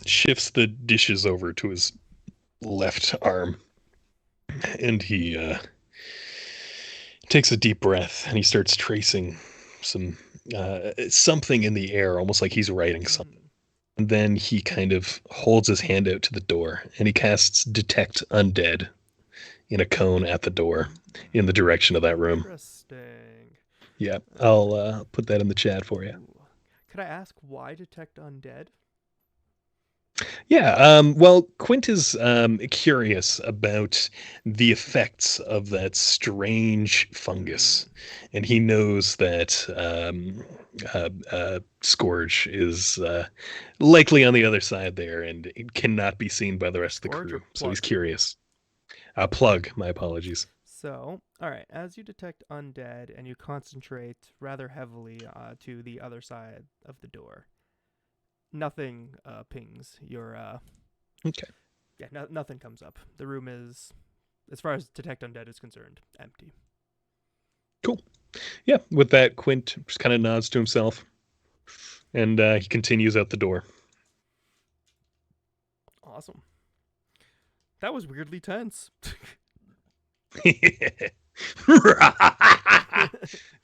shifts the dishes over to his left arm, and he takes a deep breath, and he starts tracing something in the air, almost like he's writing something. And then he kind of holds his hand out to the door, and he casts Detect Undead in a cone at the door in the direction of that room. Interesting. Yeah, I'll put that in the chat for you. Ooh. Could I ask why detect undead? Yeah, well, Quint is curious about the effects of that strange fungus, and he knows that Scourge is likely on the other side there, and it cannot be seen by the rest of the Scourge or crew. So he's Plug? curious. Plug, my apologies. So, all right, as you detect undead and you concentrate rather heavily to the other side of the door, nothing pings your. Okay. Yeah, nothing comes up. The room is, as far as detect undead is concerned, empty. Cool. Yeah, with that, Quint just kind of nods to himself, and he continues out the door. Awesome. That was weirdly tense. Yeah,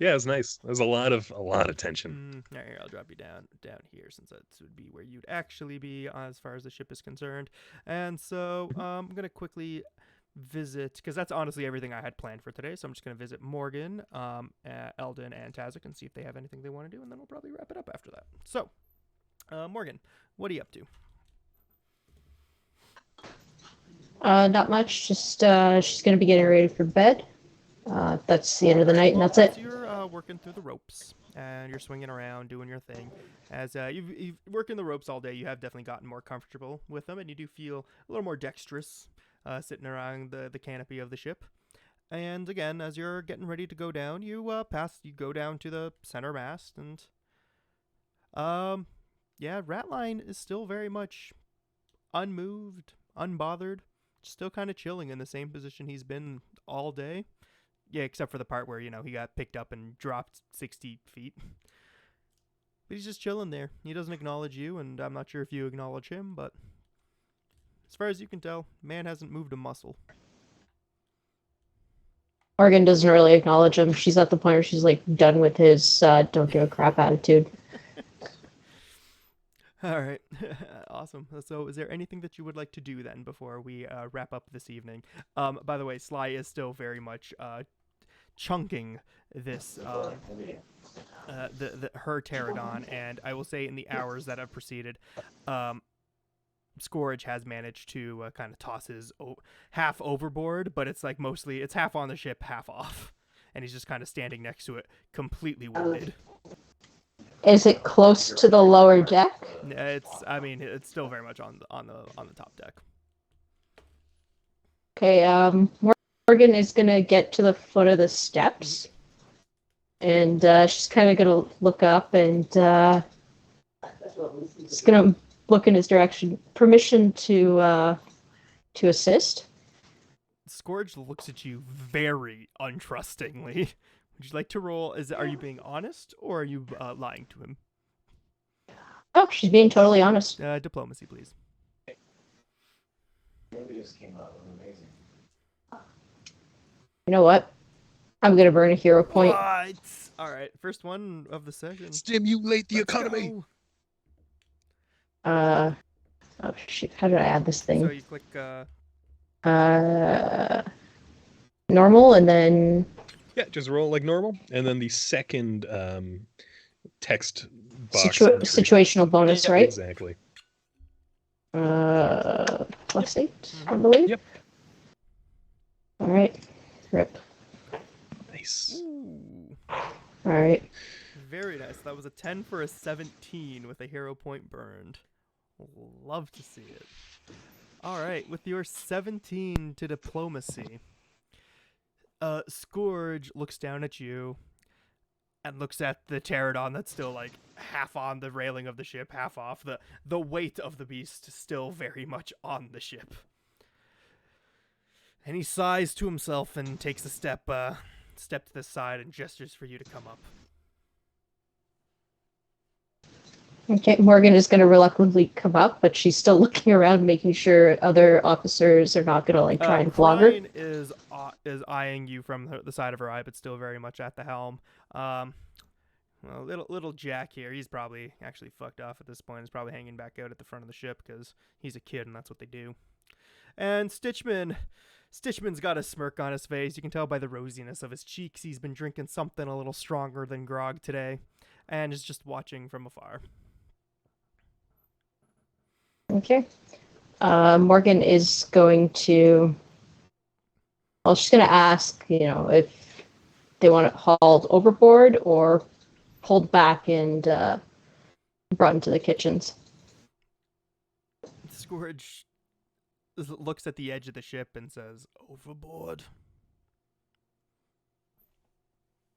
it was nice. There's a lot of tension. All right, I'll drop you down here since that would be where you'd actually be as far as the ship is concerned. And so I'm gonna quickly visit because that's honestly everything I had planned for today. So I'm just gonna visit Morgan, Eldon, and Tazik and see if they have anything they want to do, and then we'll probably wrap it up after that. So, Morgan, what are you up to? Not much. Just she's gonna be getting ready for bed. That's the end of the night, and that's it. So you're working through the ropes and you're swinging around, doing your thing. As you've working the ropes all day, you have definitely gotten more comfortable with them, and you do feel a little more dexterous sitting around the canopy of the ship. And again, as you're getting ready to go down, you go down to the center mast, and yeah, Ratline is still very much unmoved, unbothered, still kind of chilling in the same position he's been all day. Yeah, except for the part where, he got picked up and dropped 60 feet. But he's just chilling there. He doesn't acknowledge you, and I'm not sure if you acknowledge him, but as far as you can tell, man hasn't moved a muscle. Morgan doesn't really acknowledge him. She's at the point where she's like done with his don't give a crap attitude. All right. Awesome. So is there anything that you would like to do then before we wrap up this evening? By the way, Sly is still very much chunking this her pterodon, and I will say in the hours that have preceded, Scourge has managed to kind of toss his half overboard, but it's like mostly it's half on the ship, half off, and he's just kind of standing next to it, completely wounded. Is it close to the lower deck? It's still very much on the top deck. Okay, Morgan is gonna get to the foot of the steps, and she's kind of gonna look up and she's gonna look in his direction. Permission to assist. Scourge looks at you very untrustingly. Would you like to roll? Are you being honest or are you lying to him? Oh, she's being totally honest. Diplomacy, please. You know what? I'm gonna burn a hero point. What? All right, first one of the session. Stimulate the Let's economy. go. Oh shoot! How did I add this thing? So you click. Normal, and then. Yeah, just roll like normal, and then the second text box. Situational bonus, yeah, right? Exactly. +8, I believe. Yep. All right. Rip. Nice. Ooh. All right. Very nice. That was a 10 for a 17 with a hero point burned. Love to see it. All right, with your 17 to diplomacy, Scourge looks down at you and looks at the pterodon that's still like half on the railing of the ship, half off. The weight of the beast still very much on the ship. And he sighs to himself and takes a step to the side and gestures for you to come up. Okay, Morgan is going to reluctantly come up, but she's still looking around, making sure other officers are not going to like try and flog her. Prine is eyeing you from the side of her eye, but still very much at the helm. Well, little Jack here, he's probably actually fucked off at this point. He's probably hanging back out at the front of the ship because he's a kid and that's what they do. And Stitchman's got a smirk on his face. You can tell by the rosiness of his cheeks he's been drinking something a little stronger than grog today, and is just watching from afar. Okay. Morgan is going to. Well, she's going to ask, if they want it hauled overboard or pulled back and brought into the kitchens. Scourge looks at the edge of the ship and says, "Overboard."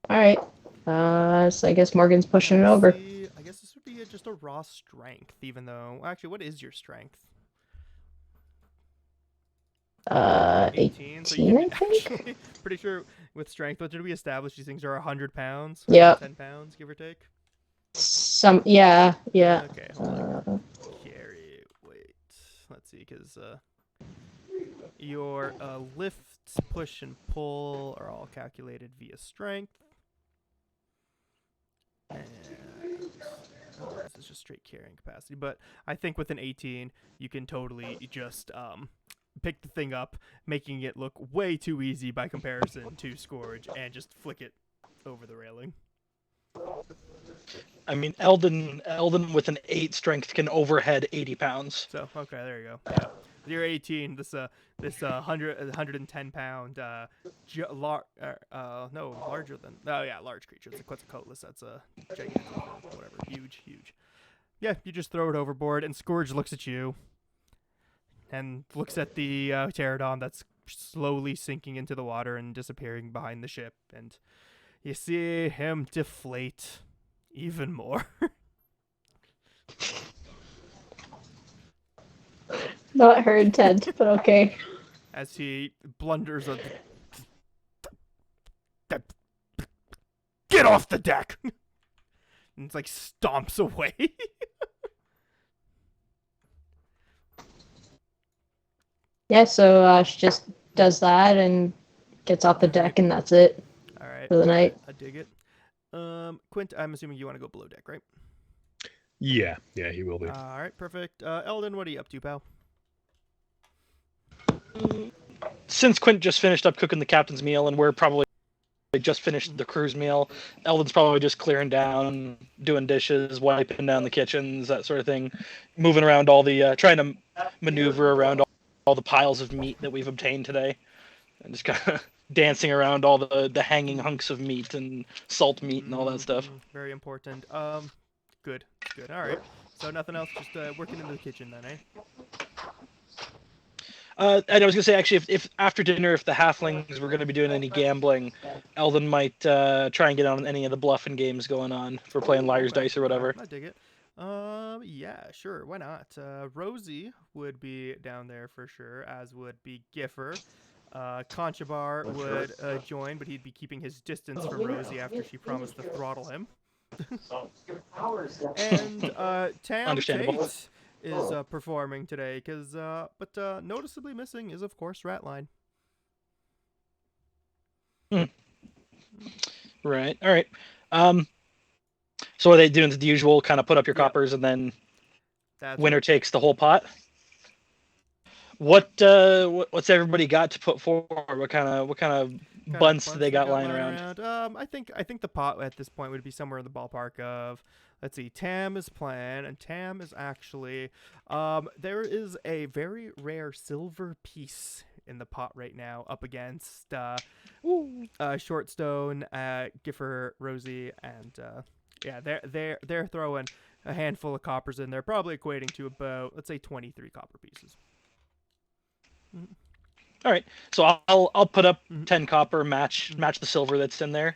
All right. So I guess Morgan's pushing it over. I guess this would be just a raw strength, even though... Actually, what is your strength? 18, So you I could think? actually... Pretty sure with strength, what did we establish? These things are 100 pounds? Yep. 10 pounds, give or take? Yeah. Okay, hold on. Carry, wait. Let's see, because your lifts, push, and pull are all calculated via strength. And this is just straight carrying capacity. But I think with an 18, you can totally just pick the thing up, making it look way too easy by comparison to Scourge, and just flick it over the railing. I mean, Eldon with an 8 strength can overhead 80 pounds. So okay, there you go. Yeah. You're 18. This 110 pound larger than large creature. It's a Quetzalcoatlus. That's a gigantic, whatever, huge. Yeah, you just throw it overboard, and Scourge looks at you, and looks at the pterodon that's slowly sinking into the water and disappearing behind the ship, and you see him deflate even more. Not her intent, but okay. As he blunders on get off the deck! And it's like stomps away. Yeah, so she just does that and gets off the deck, and that's it. All right. For the night. I dig it. Quint, I'm assuming you want to go below deck, right? Yeah, he will be. All right, perfect. Eldon, what are you up to, pal? Since Quint just finished up cooking the captain's meal, and we're probably just finished the crew's meal, Eldon's probably just clearing down, doing dishes, wiping down the kitchens, that sort of thing, moving around all the, trying to maneuver around all the piles of meat that we've obtained today, and just kind of dancing around all the hanging hunks of meat and salt meat and all that stuff. Very important. Good. All right. So nothing else, just working in the kitchen then, eh? And I was gonna say, actually, if after dinner, if the halflings were gonna be doing any gambling, Eldon might try and get on any of the bluffing games going on for playing liar's dice or whatever. I dig it. Yeah, sure. Why not? Rosie would be down there for sure, as would be Giffer. Conchabar would join, but he'd be keeping his distance from Rosie after she promised to throttle him. And Tam Understandable. Tate is performing today, but noticeably missing is, of course, Ratline. Right. All right. So are they doing the usual kind of put up your coppers and then winner takes the whole pot? What's everybody got to put forward? What kind of bunts do they got lying around? I think the pot at this point would be somewhere in the ballpark of, let's see, Tam is playing, and Tam is actually, there is a very rare silver piece in the pot right now up against Shortstone, Giffer, Rosie, and they're throwing a handful of coppers in there, probably equating to about, let's say, 23 copper pieces. All right, so I'll put up Mhm. 10 copper, match the silver that's in there,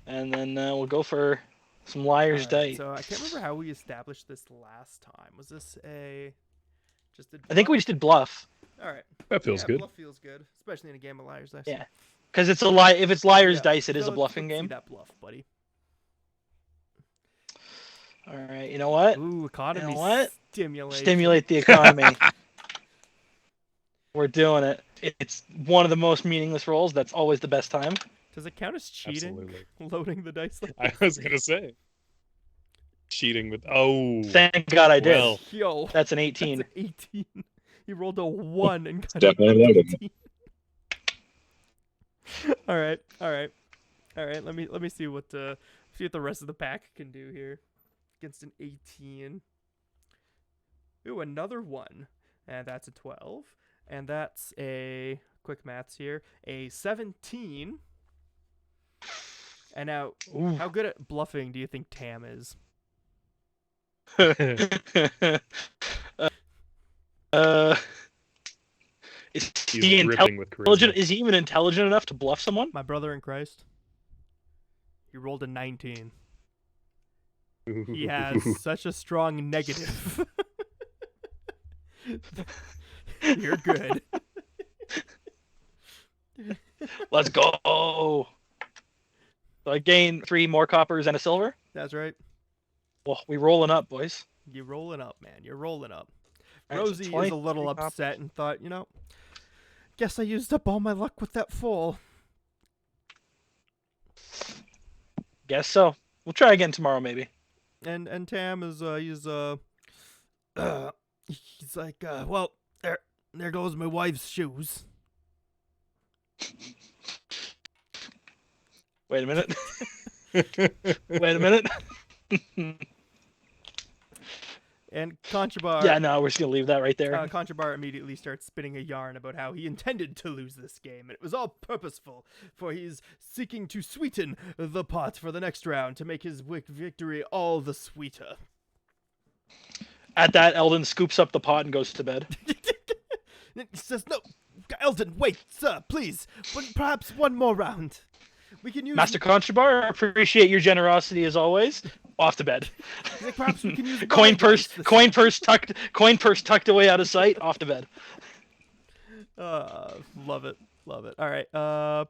and then we'll go for some liar's All right, dice. so I can't remember how we established this last time. Was this just a I think we just did bluff. All right. That feels good. Bluff feels good, especially in a game of liar's dice. Yeah, because it's a lie. If it's liar's Yeah, dice, it is so a bluffing let's see game. that bluff, buddy. All right, you know what? Ooh, economy You know what? stimulation. Stimulate the economy. We're doing it. It's one of the most meaningless rolls. That's always the best time. Does it count as cheating? Absolutely. Loading the dice like I was gonna say cheating with. Oh, Thank God I did. well. Yo, That's an that's 18. an 18. He rolled a 1 and got Definitely an loaded. 18. All right. Let me see what the rest of the pack can do here against an 18. Ooh, another 1, and that's a 12, and that's a quick maths here, a 17. And now, Ooh. how good at bluffing do you think Tam is? Is He's he dripping with intelligent? charisma. Is he even intelligent enough to bluff someone? My brother in Christ. He rolled a 19. He has such a strong negative. You're good. Let's go. So I gain 3 more coppers and a silver. That's right. Well, we rolling up, boys. You're rolling up, man. You're rolling up. All right, so Rosie is a 23 little coppers. upset and thought, guess I used up all my luck with that fall. Guess so. We'll try again tomorrow, maybe. And Tam is he's like, well, there goes my wife's shoes. Wait a minute. Wait a minute. And Conchabar, Yeah, no, we're just gonna leave that right there. Conchabar immediately starts spinning a yarn about how he intended to lose this game, and it was all purposeful, for he's seeking to sweeten the pot for the next round to make his victory all the sweeter. At that, Eldon scoops up the pot and goes to bed. He says, "No, Eldon, wait, sir, please, perhaps one more round. We can use Master Contrabar, appreciate your generosity as always. Off to bed. Like, perhaps we can use coin my purse, dice this coin purse tucked away out of sight. Off to bed. Love it. All right.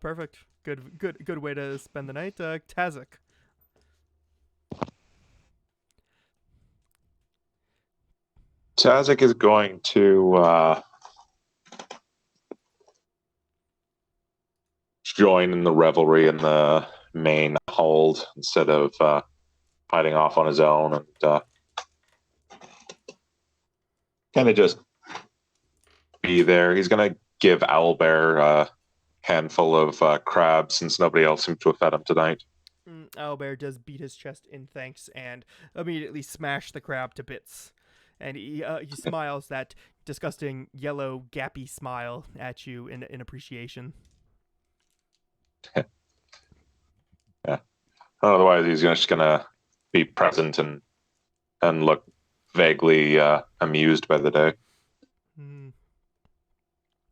Perfect. Good way to spend the night. Tazik. Tazik is going to join in the revelry in the main hold instead of hiding off on his own, and kind of just be there. He's going to give Owlbear a handful of crabs since nobody else seems to have fed him tonight. Owlbear does beat his chest in thanks and immediately smash the crab to bits. And he smiles that disgusting yellow gappy smile at you in appreciation. Yeah. Otherwise, he's just gonna be present and look vaguely amused by the day.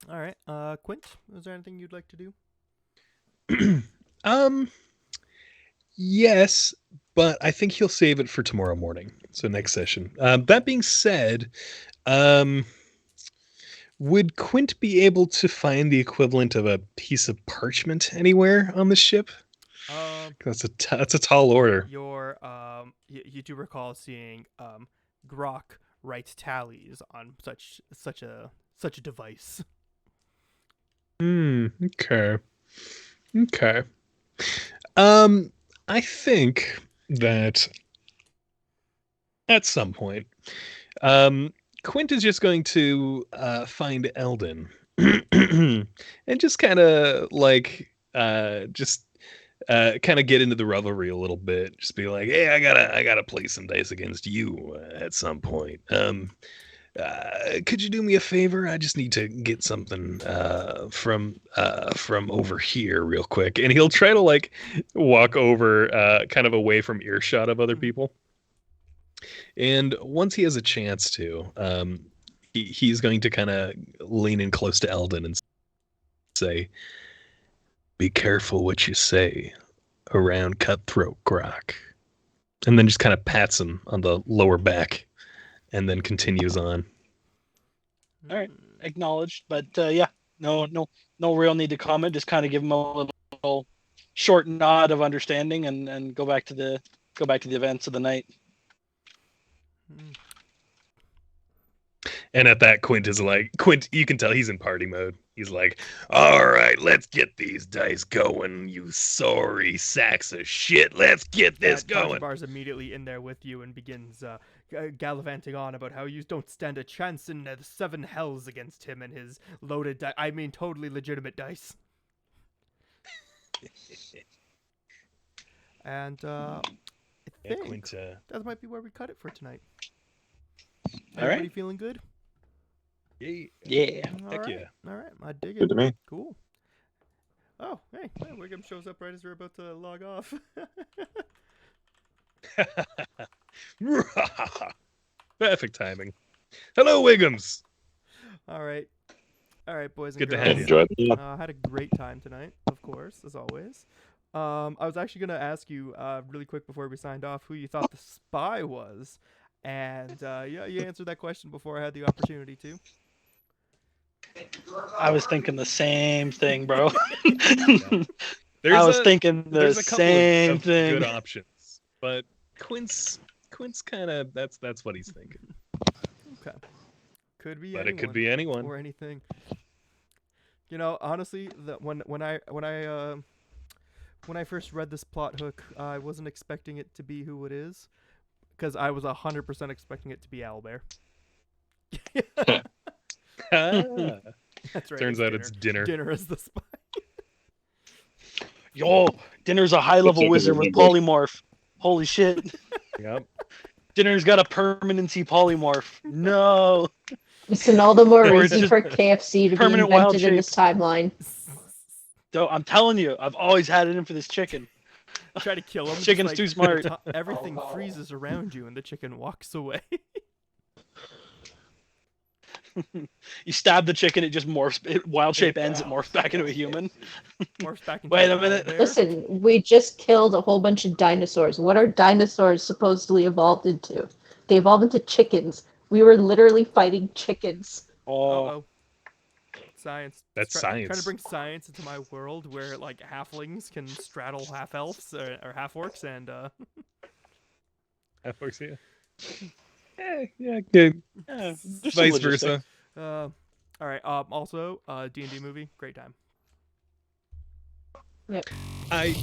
All right, Quint, is there anything you'd like to do? Yes, but I think he'll save it for tomorrow morning. So next session. That being said, would Quint be able to find the equivalent of a piece of parchment anywhere on the ship? That's a tall order. You do recall seeing Grok write tallies on such a device. Okay. I think that at some point, Quint is just going to find Eldon and just kind of kind of get into the revelry a little bit. Just be like, hey, I gotta play some dice against you at some point. Could you do me a favor? I just need to get something from over here real quick. And he'll try to walk over kind of away from earshot of other people. And once he has a chance to, he's going to kind of lean in close to Eldon and say, "Be careful what you say around Cutthroat Grok." And then just kind of pats him on the lower back and then continues on. All right. Acknowledged, but yeah, no real need to comment. Just kind of give him a little short nod of understanding, and go back to the events of the night. And at that, Quint, you can tell he's in party mode. He's like, "All right, let's get these dice going, you sorry sacks of shit. Let's get this going." Bar's immediately in there with you and begins gallivanting on about how you don't stand a chance in the 7 hells against him and his loaded totally legitimate dice. And I think Quint, that might be where we cut it for tonight. All Everybody right. feeling good? Yeah. Heck yeah. All right, I dig it. Good to me. Cool. Oh, hey, Wiggum shows up right as we're about to log off. Perfect timing. Hello, Wiggums. All right, boys and Good to girls. have you. Enjoy the I had a great time tonight, of course, as always. I was actually gonna ask you really quick before we signed off who you thought the spy was, and yeah, you answered that question before I had the opportunity to. I was thinking the same thing, bro. There's I was thinking the there's a couple same of thing. good options, but Quint's kind of that's what he's thinking. Okay, could be. But anyone, it could be anyone. or anything. You know, honestly, when I first read this plot hook, I wasn't expecting it to be who it is, because I was 100% expecting it to be Owlbear. That's right. Turns out it's dinner. Dinner is the spy. Yo, Dinner's a high-level wizard with polymorph. Holy shit. Yep. Dinner's got a permanency polymorph. No. Listen, all the more Or it's reason just for KFC to be permanent wild invented in this timeline. So I'm telling you, I've always had it in for this chicken. Try to kill him. just Chicken's like, too smart. Everything freezes around you, and the chicken walks away. You stab the chicken, it just morphs. Wild shape ends, it morphs back into a human. Morphs back into Wait a an minute. owlbear. Listen, we just killed a whole bunch of dinosaurs. What are dinosaurs supposedly evolved into? They evolved into chickens. We were literally fighting chickens. Oh, Uh-oh. Science. That's Trying science. to bring science into my world where like halflings can straddle half elves or half orcs, and That works, yeah. Yeah, good. yeah, there's some Vice logistics. versa. all right. Also, D&D movie, great time. I